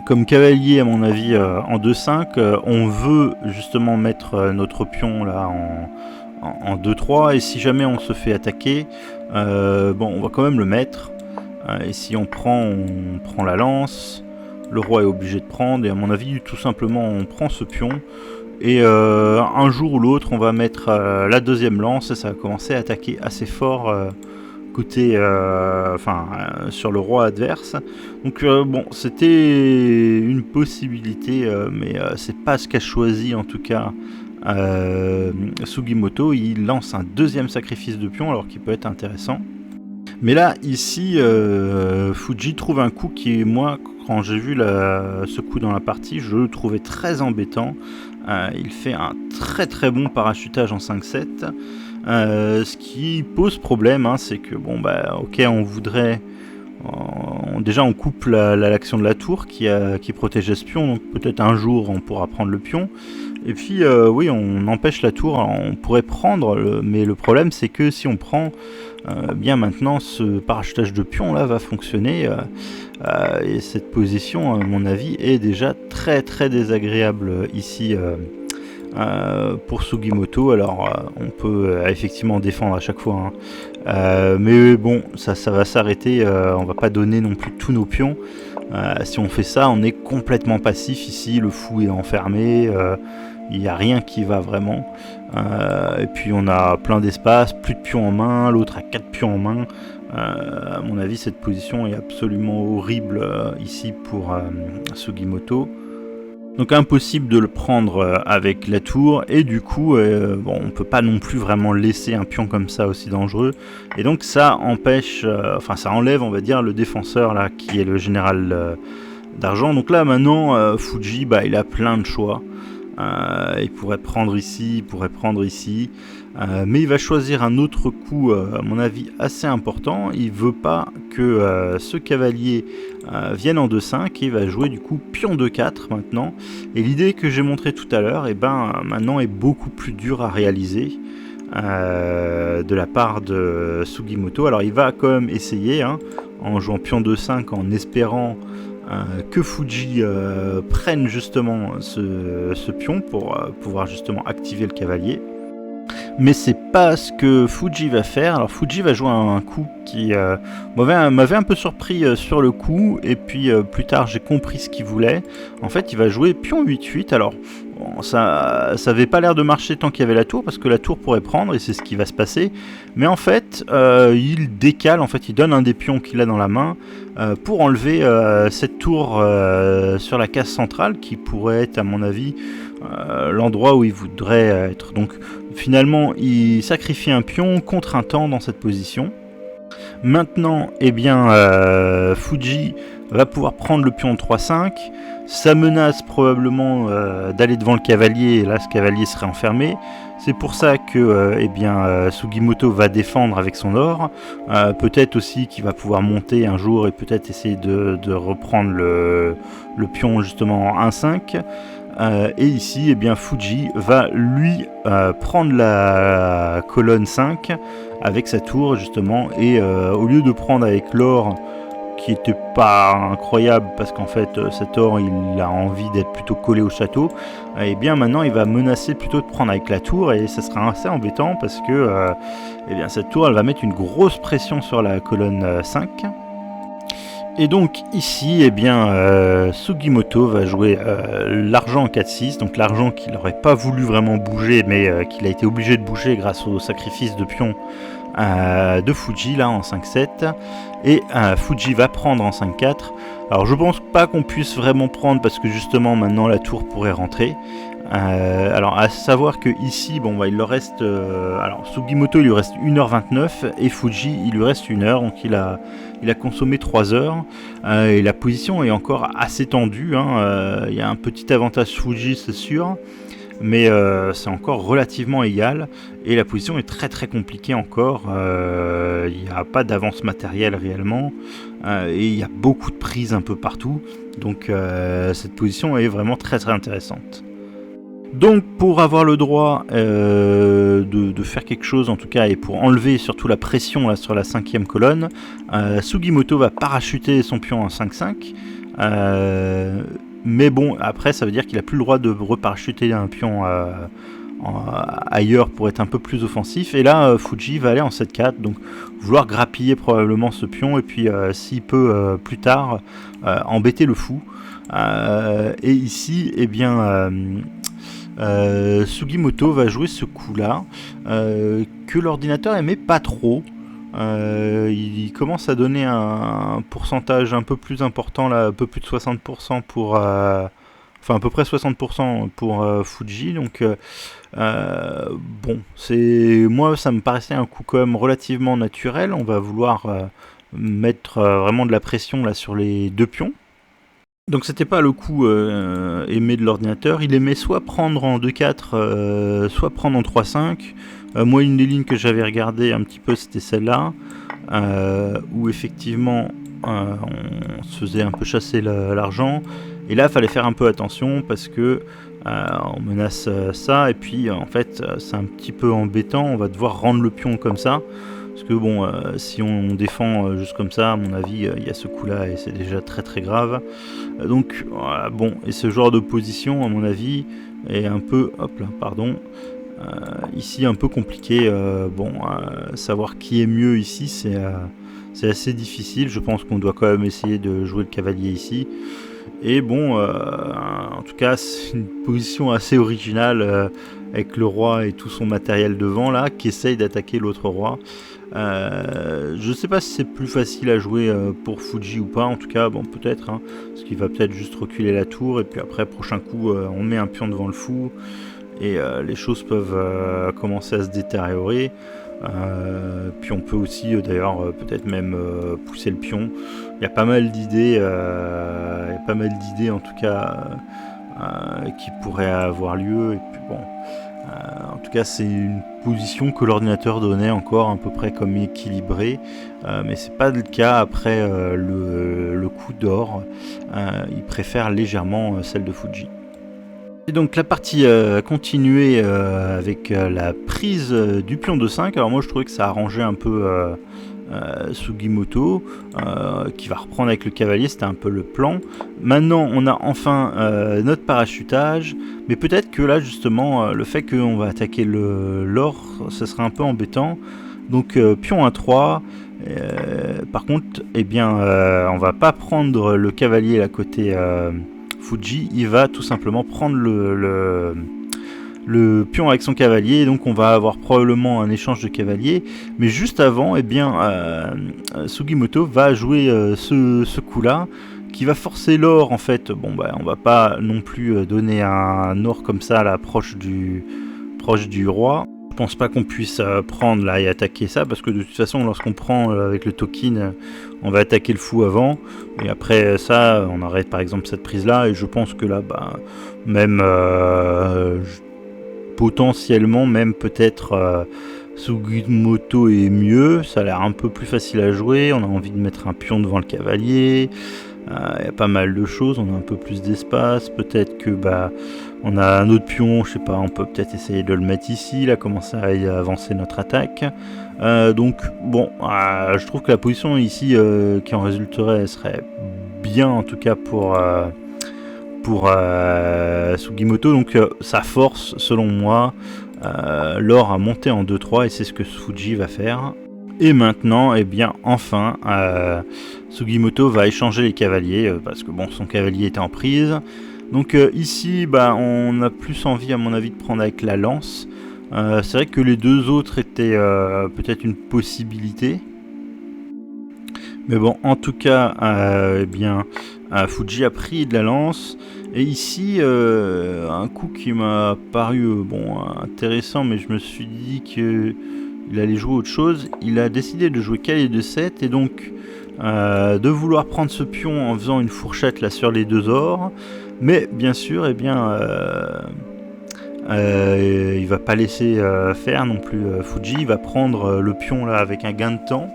comme cavalier, à mon avis, en 2-5. On veut justement mettre notre pion là en 2-3, et si jamais on se fait attaquer, bon, on va quand même le mettre, et si on prend la lance. Le roi est obligé de prendre, et à mon avis, tout simplement, on prend ce pion, et un jour ou l'autre, on va mettre la deuxième lance, et ça va commencer à attaquer assez fort côté, sur le roi adverse. Donc bon, c'était une possibilité, mais c'est pas ce qu'a choisi en tout cas Sugimoto. Il lance un deuxième sacrifice de pion, alors qu'il peut être intéressant. Mais là, ici, Fuji trouve un coup qui est, moi, quand j'ai vu ce coup dans la partie, je le trouvais très embêtant. Il fait un très très bon parachutage en 5-7. Ce qui pose problème, hein, c'est que, bon, bah, ok, on voudrait... déjà, on coupe l'action de la tour qui protège ce pion, donc peut-être un jour on pourra prendre le pion. Et puis, oui, on empêche la tour, alors, on pourrait prendre, mais le problème c'est que si on prend, bien maintenant, ce parachutage de pion là va fonctionner, et cette position, à mon avis, est déjà très très désagréable ici pour Sugimoto. Alors, on peut effectivement défendre à chaque fois, hein. Mais bon, ça va s'arrêter, on va pas donner non plus tous nos pions. Si on fait ça, on est complètement passif ici, le fou est enfermé, il n'y a rien qui va vraiment, et puis on a plein d'espace, plus de pions en main, l'autre a 4 pions en main. À mon avis, cette position est absolument horrible ici pour Sugimoto. Donc impossible de le prendre avec la tour, et du coup bon, on peut pas non plus vraiment laisser un pion comme ça aussi dangereux, et donc ça empêche, ça enlève, on va dire, le défenseur là qui est le général d'argent. Donc là maintenant Fuji, bah, il a plein de choix. Il pourrait prendre ici, mais il va choisir un autre coup, à mon avis, assez important. Il veut pas que ce cavalier vienne en 2-5, et il va jouer du coup pion 2-4 maintenant. Et l'idée que j'ai montrée tout à l'heure, maintenant est beaucoup plus dure à réaliser de la part de Sugimoto. Alors il va quand même essayer, hein, en jouant pion 2-5, en espérant que Fuji prenne justement ce pion pour pouvoir justement activer le cavalier. Mais c'est pas ce que Fuji va faire. Alors Fuji va jouer un coup qui m'avait un peu surpris sur le coup, et puis plus tard j'ai compris ce qu'il voulait. En fait, il va jouer pion 8-8. Alors bon, ça avait pas l'air de marcher tant qu'il y avait la tour, parce que la tour pourrait prendre, et c'est ce qui va se passer. Mais en fait, il décale, en fait il donne un des pions qu'il a dans la main pour enlever cette tour sur la case centrale, qui pourrait être, à mon avis, l'endroit où il voudrait être. Donc finalement, il sacrifie un pion contre un temps dans cette position. Maintenant, eh bien, Fuji va pouvoir prendre le pion 3-5. Ça menace probablement d'aller devant le cavalier, et là ce cavalier serait enfermé. C'est pour ça que Sugimoto va défendre avec son or. Peut-être aussi qu'il va pouvoir monter un jour et peut-être essayer de reprendre le pion justement en 1-5. Et ici, Fuji va lui prendre la colonne 5 avec sa tour justement, et au lieu de prendre avec l'or qui était pas incroyable parce qu'en fait cet or il a envie d'être plutôt collé au château, et bien maintenant il va menacer plutôt de prendre avec la tour, et ça sera assez embêtant parce que cette tour elle va mettre une grosse pression sur la colonne 5. Et donc ici, Sugimoto va jouer l'argent en 4-6, donc l'argent qu'il n'aurait pas voulu vraiment bouger, mais qu'il a été obligé de bouger grâce au sacrifice de pion de Fuji, là en 5-7, et Fuji va prendre en 5-4. Alors je pense pas qu'on puisse vraiment prendre, parce que justement maintenant la tour pourrait rentrer. Alors à savoir que ici, il leur reste... alors Sugimoto il lui reste 1h29, et Fuji il lui reste 1h, donc il a consommé 3 heures, et la position est encore assez tendue, il y a un petit avantage Fuji c'est sûr, mais c'est encore relativement égal, et la position est très très compliquée encore, il n'y a pas d'avance matérielle réellement, et il y a beaucoup de prises un peu partout, donc cette position est vraiment très très intéressante. Donc pour avoir le droit de faire quelque chose en tout cas, et pour enlever surtout la pression là, sur la 5e colonne, Sugimoto va parachuter son pion en 5-5, mais bon après ça veut dire qu'il n'a plus le droit de reparachuter un pion ailleurs pour être un peu plus offensif, et là Fuji va aller en 7-4, donc vouloir grappiller probablement ce pion, et puis s'il peut plus tard embêter le fou, et ici Sugimoto va jouer ce coup-là que l'ordinateur aimait pas trop. Il commence à donner un pourcentage un peu plus important, là, un peu plus de 60% pour... à peu près 60% pour Fuji. Donc, moi, ça me paraissait un coup quand même relativement naturel. On va vouloir mettre vraiment de la pression là, sur les deux pions. Donc c'était pas le coup aimé de l'ordinateur, il aimait soit prendre en 2-4, soit prendre en 3-5. Moi une des lignes que j'avais regardé un petit peu c'était celle-là, où effectivement on se faisait un peu chasser l'argent, et là il fallait faire un peu attention parce que on menace ça, et puis en fait c'est un petit peu embêtant, on va devoir rendre le pion comme ça. Parce que si on défend juste comme ça, à mon avis, il y a ce coup-là et c'est déjà très très grave. Donc, et ce genre de position, à mon avis, est un peu, ici un peu compliqué. Savoir qui est mieux ici, c'est assez difficile. Je pense qu'on doit quand même essayer de jouer le cavalier ici. Et en tout cas, c'est une position assez originale avec le roi et tout son matériel devant là, qui essaye d'attaquer l'autre roi. Je sais pas si c'est plus facile à jouer pour Fuji ou pas, en tout cas peut-être, parce qu'il va peut-être juste reculer la tour, et puis après prochain coup on met un pion devant le fou, et les choses peuvent commencer à se détériorer. Puis on peut aussi d'ailleurs peut-être même pousser le pion. Il y a pas mal d'idées, en tout cas qui pourraient avoir lieu, et puis en tout cas c'est une position que l'ordinateur donnait encore à peu près comme équilibrée, mais c'est pas le cas après le coup d'or, il préfère légèrement celle de Fuji. Et donc la partie a continué avec la prise du pion de 5. Alors moi je trouvais que ça arrangeait un peu Sugimoto, qui va reprendre avec le cavalier, c'était un peu le plan. Maintenant on a enfin notre parachutage, mais peut-être que là justement le fait qu'on va attaquer l'or, ça serait un peu embêtant. Donc pion A3, par contre on va pas prendre le cavalier à côté Fuji, il va tout simplement prendre le pion avec son cavalier, et donc on va avoir probablement un échange de cavaliers, mais juste avant, Sugimoto va jouer ce coup-là, qui va forcer l'or en fait. On va pas non plus donner un or comme ça là, proche du roi. Je pense pas qu'on puisse prendre là et attaquer ça, parce que de toute façon lorsqu'on prend avec le token, on va attaquer le fou avant, et après ça on arrête par exemple cette prise là, et je pense que là même potentiellement même peut-être Sugimoto est mieux, ça a l'air un peu plus facile à jouer, on a envie de mettre un pion devant le cavalier, y a pas mal de choses, on a un peu plus d'espace, peut-être que on a un autre pion, je sais pas, on peut peut-être essayer de le mettre ici, là, commencer à avancer notre attaque. Donc bon, je trouve que la position ici qui en résulterait, elle serait bien en tout cas pour Sugimoto, donc ça force selon moi l'or à monter en 2-3, et c'est ce que Fuji va faire. Et maintenant, eh bien, enfin, Sugimoto va échanger les cavaliers, parce que bon, son cavalier était en prise. Donc ici, on a plus envie, à mon avis, de prendre avec la lance. C'est vrai que les deux autres étaient peut-être une possibilité. Mais bon, en tout cas, Fuji a pris de la lance. Et ici, un coup qui m'a paru intéressant, mais je me suis dit qu'il allait jouer autre chose. Il a décidé de jouer cavalier de 7, et donc de vouloir prendre ce pion en faisant une fourchette là sur les deux ors. Mais bien sûr, il va pas laisser faire non plus Fuji. Il va prendre le pion là avec un gain de temps.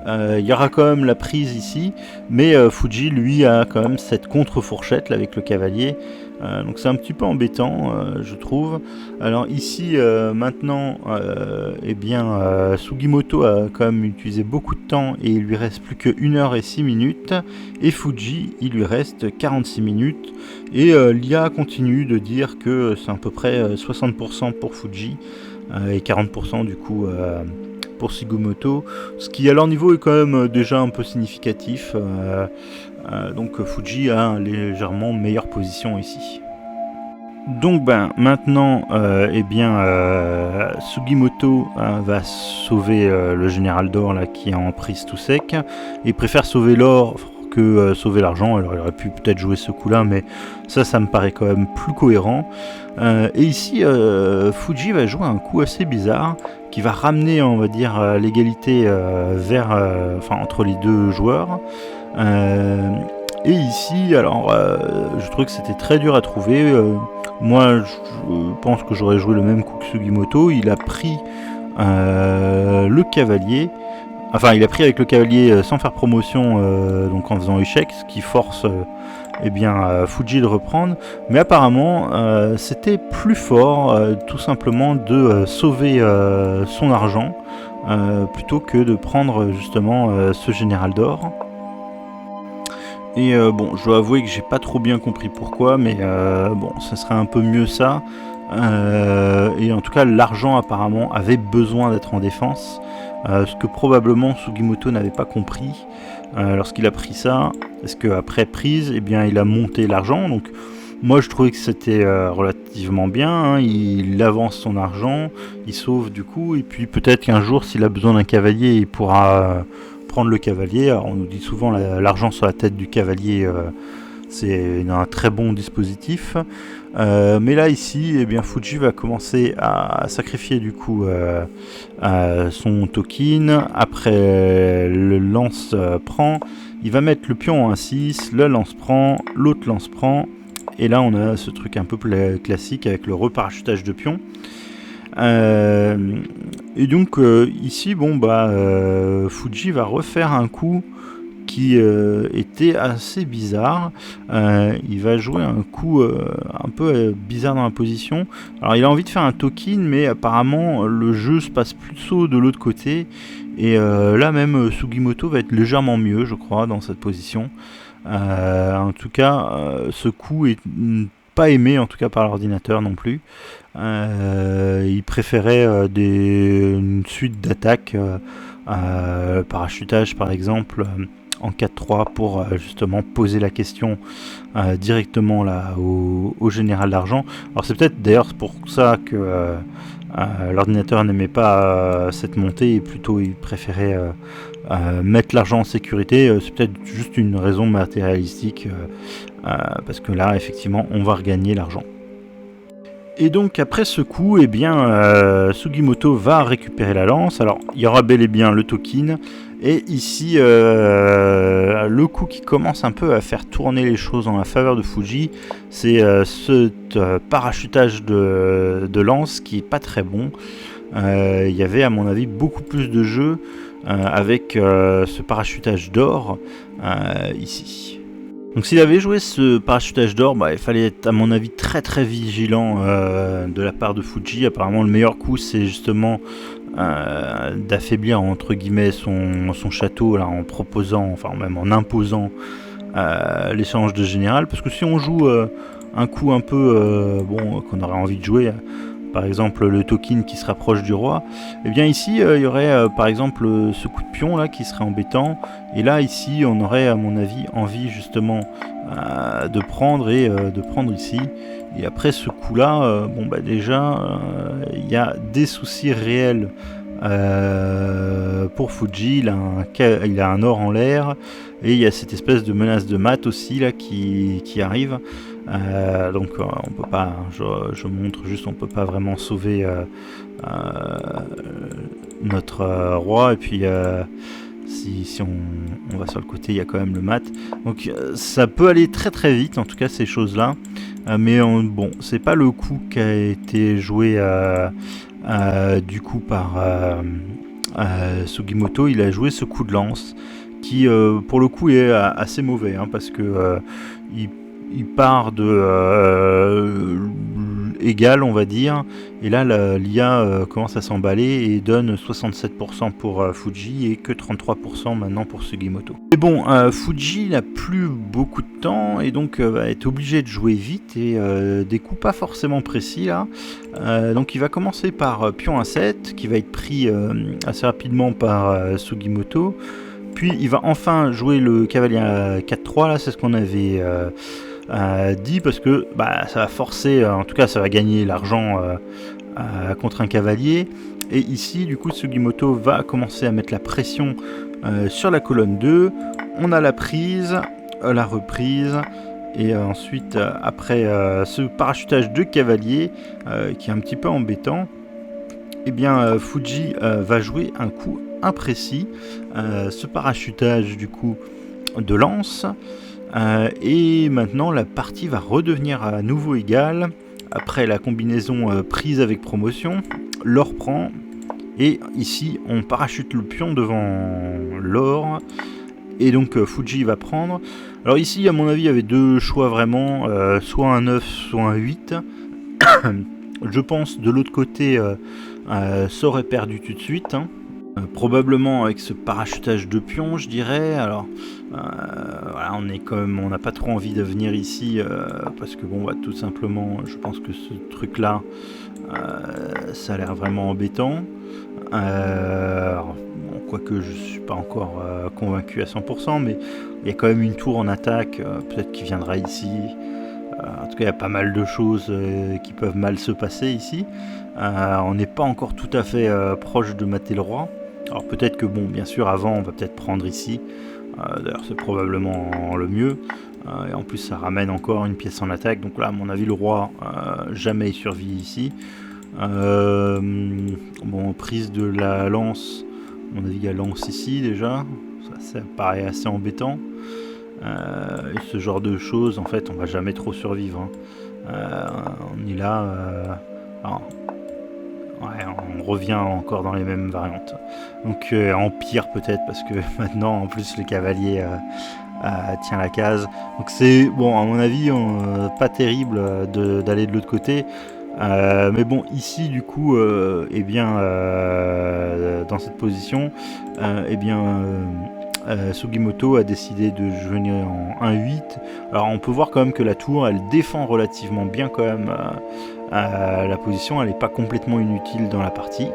Il y aura quand même la prise ici, mais Fuji lui a quand même cette contre-fourchette là avec le cavalier, donc c'est un petit peu embêtant je trouve. Alors ici maintenant Sugimoto a quand même utilisé beaucoup de temps, et il lui reste plus que 1 heure et 6 minutes, et Fuji il lui reste 46 minutes, et l'IA continue de dire que c'est à peu près 60% pour Fuji et 40% du coup pour Sugimoto, ce qui à leur niveau est quand même déjà un peu significatif. Donc Fuji a une légèrement meilleure position ici. Donc maintenant, Sugimoto va sauver le général d'or là qui est en prise tout sec. Il préfère sauver l'or que sauver l'argent. Alors il aurait pu peut-être jouer ce coup-là, mais ça me paraît quand même plus cohérent. Et ici, Fuji va jouer un coup assez bizarre qui va ramener, on va dire, l'égalité entre les deux joueurs. Et ici, alors, je trouve que c'était très dur à trouver. Moi, je pense que j'aurais joué le même coup que Sugimoto. Il a pris le cavalier. Enfin, il a pris avec le cavalier sans faire promotion, donc en faisant échec, ce qui force Fuji de reprendre. Mais apparemment, c'était plus fort, tout simplement, de sauver son argent, plutôt que de prendre justement ce général d'or. Et je dois avouer que j'ai pas trop bien compris pourquoi, mais ça serait un peu mieux ça. Et en tout cas, l'argent apparemment avait besoin d'être en défense, ce que probablement Sugimoto n'avait pas compris lorsqu'il a pris ça. Parce qu'après prise, il a monté l'argent. Donc moi je trouvais que c'était relativement bien, hein. Il avance son argent, il sauve du coup, et puis peut-être qu'un jour s'il a besoin d'un cavalier, il pourra prendre le cavalier. Alors, on nous dit souvent l'argent sur la tête du cavalier, c'est un très bon dispositif. Mais là ici, Fuji va commencer à sacrifier du coup son token. Après le lance prend, il va mettre le pion en 1-6, le lance prend, l'autre lance prend, et là on a ce truc un peu classique avec le reparachutage de pion. Et donc ici Fuji va refaire un coup qui était assez bizarre. Il va jouer un coup un peu bizarre dans la position. Alors il a envie de faire un token, mais apparemment le jeu se passe plutôt de l'autre côté, et là même Sugimoto va être légèrement mieux, je crois, dans cette position. En tout cas ce coup est pas aimé, en tout cas par l'ordinateur non plus. Il préférait une suite d'attaques, parachutage par exemple, en 4-3 pour justement poser la question directement là au général d'argent. Alors c'est peut-être d'ailleurs pour ça que l'ordinateur n'aimait pas cette montée, et plutôt il préférait mettre l'argent en sécurité. C'est peut-être juste une raison matérialistique, parce que là effectivement on va regagner l'argent. Et donc après ce coup, eh bien, Sugimoto va récupérer la lance. Alors il y aura bel et bien le tokin. Et ici, le coup qui commence un peu à faire tourner les choses en la faveur de Fuji, c'est ce parachutage de lance qui est pas très bon. Il y avait à mon avis beaucoup plus de jeux avec ce parachutage d'or ici. Donc s'il avait joué ce parachutage d'or, il fallait être à mon avis très très vigilant de la part de Fuji. Apparemment le meilleur coup c'est justement d'affaiblir entre guillemets son château là, en proposant, enfin même en imposant l'échange de général. Parce que si on joue un coup un peu qu'on aurait envie de jouer, par exemple le token qui se rapproche du roi, et bien ici il y aurait par exemple ce coup de pion là qui serait embêtant, et là ici on aurait à mon avis envie justement de prendre ici, et après ce coup là déjà il y a des soucis réels pour Fuji. Il a un or en l'air et il y a cette espèce de menace de mat aussi là qui arrive. Donc on peut pas, je montre juste, on peut pas vraiment sauver notre roi, et puis si on va sur le côté il y a quand même le mat, donc ça peut aller très très vite en tout cas ces choses là, mais bon c'est pas le coup qui a été joué du coup par Sugimoto. Il a joué ce coup de lance qui pour le coup est assez mauvais parce que il part de égal on va dire, et là l'IA commence à s'emballer et donne 67% pour Fuji et que 33% maintenant pour Sugimoto. Mais bon, Fuji n'a plus beaucoup de temps et donc va être obligé de jouer vite et des coups pas forcément précis là. Donc il va commencer par pion A7 qui va être pris assez rapidement par Sugimoto, puis il va enfin jouer le cavalier à 4-3 là, c'est ce qu'on avait dit, parce que ça va forcer, en tout cas ça va gagner l'argent contre un cavalier, et ici du coup Sugimoto va commencer à mettre la pression sur la colonne 2, on a la prise, la reprise, et ensuite après ce parachutage de cavalier qui est un petit peu embêtant, et bien Fuji va jouer un coup imprécis, ce parachutage du coup de lance. Et maintenant la partie va redevenir à nouveau égale après la combinaison prise avec promotion. L'or prend, et ici on parachute le pion devant l'or, et donc Fuji va prendre. Alors ici à mon avis il y avait deux choix vraiment, soit un 9 soit un 8. Je pense de l'autre côté ça aurait perdu tout de suite probablement avec ce parachutage de pion je dirais. Alors voilà, on n'a pas trop envie de venir ici parce que tout simplement je pense que ce truc là ça a l'air vraiment embêtant. Quoique je suis pas encore convaincu à 100%, mais il y a quand même une tour en attaque, peut-être qu'il viendra ici. En tout cas il y a pas mal de choses qui peuvent mal se passer ici. On n'est pas encore tout à fait proche de mater le roi. Alors peut-être que bien sûr avant on va peut-être prendre ici, d'ailleurs c'est probablement le mieux, et en plus ça ramène encore une pièce en attaque, donc là à mon avis le roi jamais il survit ici. Prise de la lance, à mon avis il y a lance ici déjà, ça paraît assez embêtant, et ce genre de choses en fait on va jamais trop survivre on est là on revient encore dans les mêmes variantes. Donc empire peut-être parce que maintenant en plus le cavalier tient la case. Donc c'est à mon avis pas terrible d'aller de l'autre côté. Mais ici du coup dans cette position Sugimoto a décidé de venir en 1-8. Alors on peut voir quand même que la tour elle défend relativement bien quand même la position, elle n'est pas complètement inutile dans la partie.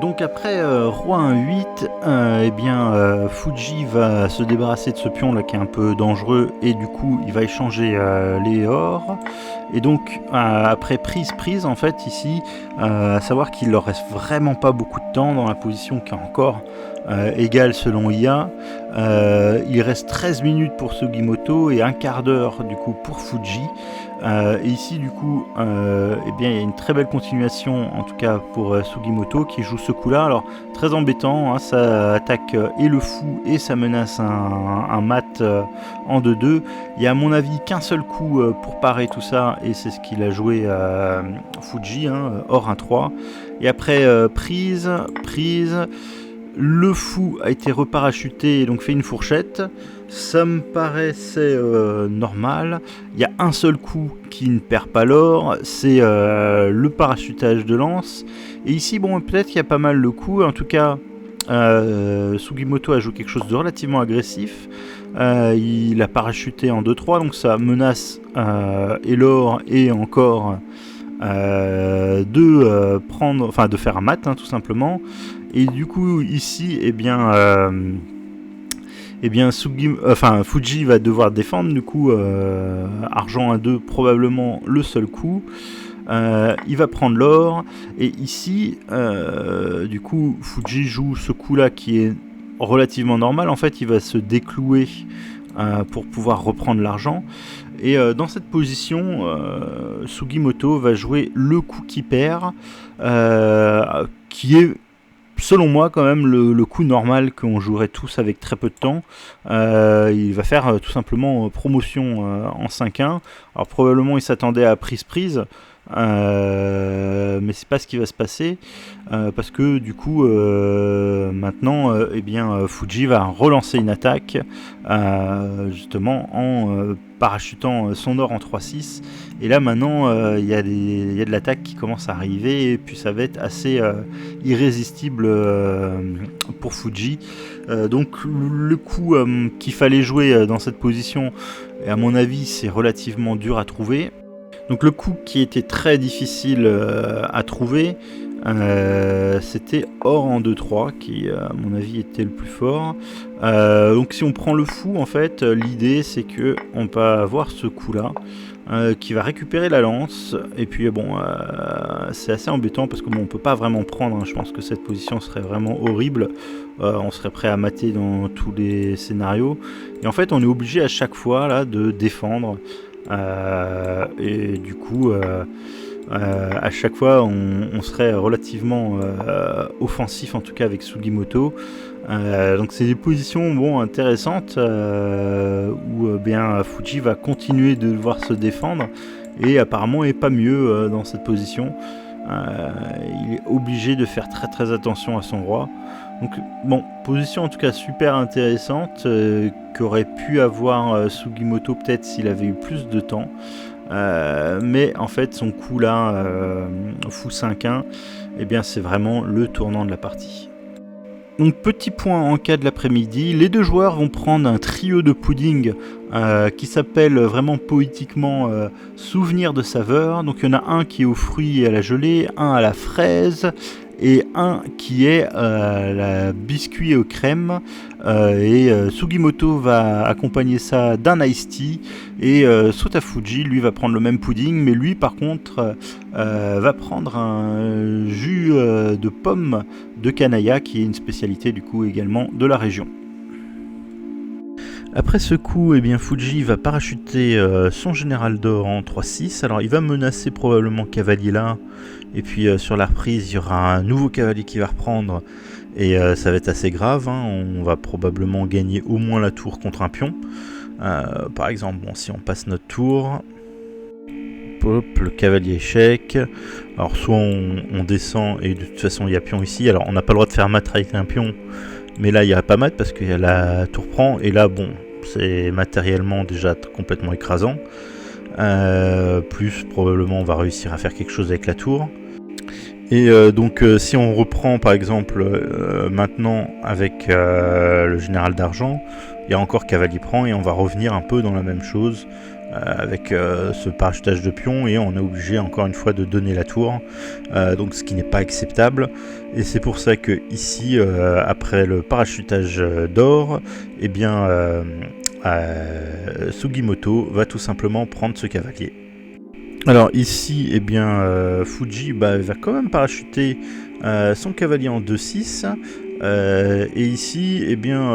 Donc après roi 1-8, Fuji va se débarrasser de ce pion là qui est un peu dangereux, et du coup il va échanger les ors, et donc après prise en fait ici, à savoir qu'il leur reste vraiment pas beaucoup de temps dans la position qui est encore égale selon IA. Il reste 13 minutes pour Sugimoto et un quart d'heure du coup pour Fuji. Et ici du coup eh bien, il y a une très belle continuation en tout cas pour Sugimoto qui joue ce coup là. Alors très embêtant, hein, ça attaque et le fou et ça menace un mat en 2-2. Il y a à mon avis qu'un seul coup pour parer tout ça et c'est ce qu'il a joué Fuji, hein, hors 1-3. Et après prise, le fou a été reparachuté et donc fait une fourchette. Ça me paraissait normal. Il y a un seul coup qui ne perd pas l'or, c'est le parachutage de lance. Et ici, bon, peut-être qu'il y a pas mal de coups. En tout cas, Sugimoto a joué quelque chose de relativement agressif. Il a parachuté en 2-3, donc ça menace et l'or et encore de faire un mat, hein, tout simplement. Et du coup, ici, Fuji va devoir défendre, du coup, argent 1-2, probablement le seul coup. Il va prendre l'or, et ici, du coup, Fuji joue ce coup-là qui est relativement normal. En fait, il va se déclouer pour pouvoir reprendre l'argent. Et dans cette position, Sugimoto va jouer le coup qui perd, qui est selon moi quand même le coup normal qu'on jouerait tous avec très peu de temps. Il va faire tout simplement promotion en 5-1. Alors probablement il s'attendait à prise, mais c'est pas ce qui va se passer parce que du coup maintenant Fuji va relancer une attaque justement en parachutant son or en 3-6, et là maintenant il y a de l'attaque qui commence à arriver, et puis ça va être assez irrésistible pour Fuji. Donc le coup qu'il fallait jouer dans cette position, et à mon avis c'est relativement dur à trouver. Donc le coup qui était très difficile à trouver, c'était or en 2-3 qui à mon avis était le plus fort. Donc si on prend le fou, en fait l'idée c'est que on va avoir ce coup là qui va récupérer la lance, et puis bon c'est assez embêtant parce que bon, on peut pas vraiment prendre, hein. Je pense que cette position serait vraiment horrible, on serait prêt à mater dans tous les scénarios, et en fait on est obligé à chaque fois là de défendre. Et du coup à chaque fois on serait relativement offensif, en tout cas avec Sugimoto. Donc c'est des positions intéressantes où Fuji va continuer de devoir se défendre, et apparemment est pas mieux dans cette position. Il est obligé de faire très très attention à son roi. Donc bon, position en tout cas super intéressante qu'aurait pu avoir Sugimoto peut-être s'il avait eu plus de temps. Mais en fait son coup là, fou 5-1, eh bien c'est vraiment le tournant de la partie. Donc petit point en cas de l'après-midi, les deux joueurs vont prendre un trio de pudding qui s'appelle vraiment poétiquement Souvenir de saveur. Donc il y en a un qui est aux fruits et à la gelée, un à la fraise, et un qui est la biscuit aux crèmes. Sugimoto va accompagner ça d'un iced tea, et Sotafuji lui va prendre le même pudding, mais lui par contre va prendre un jus de pomme de Kanaya, qui est une spécialité du coup également de la région. Après ce coup, Fuji va parachuter son général d'or en 3-6. Alors il va menacer probablement cavalier là, et puis sur la reprise il y aura un nouveau cavalier qui va reprendre, et ça va être assez grave, hein. On va probablement gagner au moins la tour contre un pion. Par exemple, si on passe notre tour, hop, le cavalier échec. Alors soit on descend, et de toute façon il y a pion ici. Alors on n'a pas le droit de faire mat avec un pion, mais là il n'y a pas mat parce que la tour prend, et là c'est matériellement déjà complètement écrasant. Plus probablement on va réussir à faire quelque chose avec la tour. Et donc si on reprend par exemple maintenant avec le général d'argent, il y a encore cavalier prend, et on va revenir un peu dans la même chose avec ce parachutage de pion, et on est obligé encore une fois de donner la tour, donc ce qui n'est pas acceptable. Et c'est pour ça que ici après le parachutage d'or, Sugimoto va tout simplement prendre ce cavalier. Alors ici, Fuji va quand même parachuter son cavalier en 2-6, Et ici, eh bien,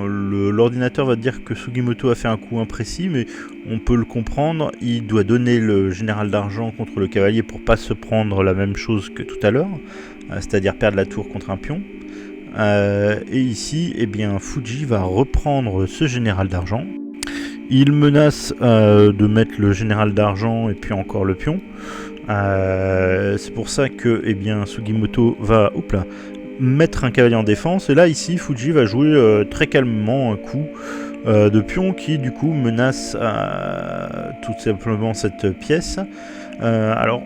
l'ordinateur va dire que Sugimoto a fait un coup imprécis, mais on peut le comprendre. Il doit donner le général d'argent contre le cavalier pour pas se prendre la même chose que tout à l'heure, c'est-à-dire perdre la tour contre un pion. Et ici, eh bien, Fuji va reprendre ce général d'argent. Il menace de mettre le général d'argent et puis encore le pion. C'est pour ça que, eh bien, Sugimoto va mettre un cavalier en défense, et là ici Fuji va jouer très calmement un coup de pion qui du coup menace tout simplement cette pièce. Alors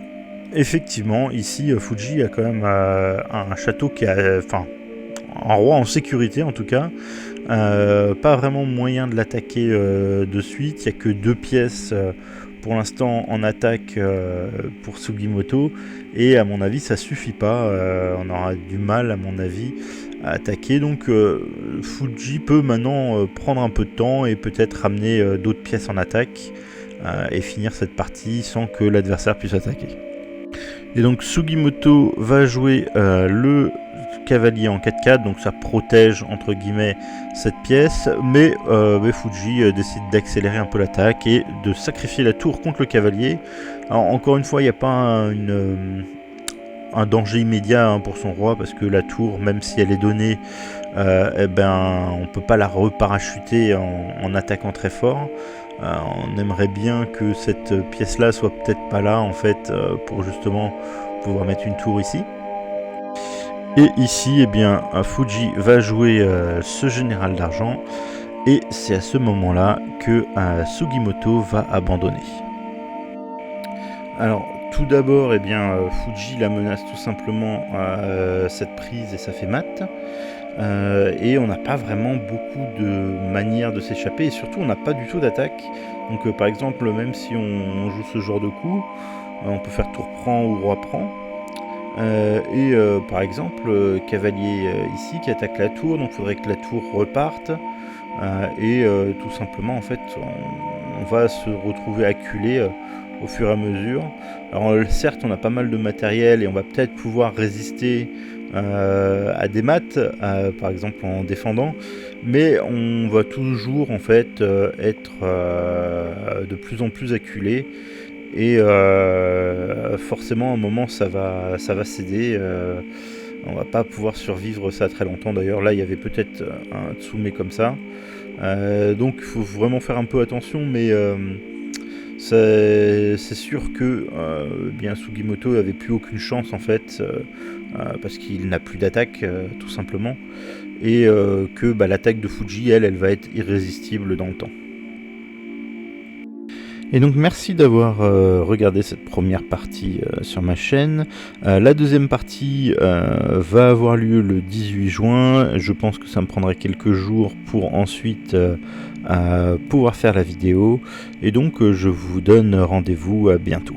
effectivement ici Fuji a quand même un château qui a, enfin un roi en sécurité en tout cas, pas vraiment moyen de l'attaquer de suite. Il n'y a que 2 pièces pour l'instant en attaque pour Sugimoto, et à mon avis ça suffit pas, on aura du mal à mon avis à attaquer, donc Fuji peut maintenant prendre un peu de temps et peut-être ramener d'autres pièces en attaque et finir cette partie sans que l'adversaire puisse attaquer. Et donc Sugimoto va jouer le cavalier en 4-4, donc ça protège entre guillemets cette pièce, mais Fuji décide d'accélérer un peu l'attaque et de sacrifier la tour contre le cavalier. Alors encore une fois, il n'y a pas un danger immédiat pour son roi, parce que la tour, même si elle est donnée, on peut pas la reparachuter en attaquant très fort. On aimerait bien que cette pièce là soit peut-être pas là en fait, pour justement pouvoir mettre une tour ici. Et ici, eh bien, Fuji va jouer ce général d'argent, et c'est à ce moment-là que Sugimoto va abandonner. Alors, tout d'abord, eh bien, Fuji la menace tout simplement cette prise et ça fait mat. Et on n'a pas vraiment beaucoup de manières de s'échapper, et surtout on n'a pas du tout d'attaque. Donc par exemple, même si on joue ce genre de coup, on peut faire tour prend ou roi prend. Par exemple, cavalier ici qui attaque la tour, donc il faudrait que la tour reparte, tout simplement en fait on va se retrouver acculé au fur et à mesure. Alors certes on a pas mal de matériel et on va peut-être pouvoir résister à des maths, par exemple en défendant, mais on va toujours en fait être de plus en plus acculé. Et forcément à un moment ça va céder, on va pas pouvoir survivre ça très longtemps. D'ailleurs là il y avait peut-être un Tsume comme ça, donc il faut vraiment faire un peu attention, mais c'est sûr que bien Sugimoto n'avait plus aucune chance en fait, parce qu'il n'a plus d'attaque tout simplement, et que l'attaque de Fuji elle va être irrésistible dans le temps. Et donc merci d'avoir regardé cette première partie sur ma chaîne. La deuxième partie va avoir lieu le 18 juin. Je pense que ça me prendra quelques jours pour ensuite pouvoir faire la vidéo. Et donc je vous donne rendez-vous à bientôt.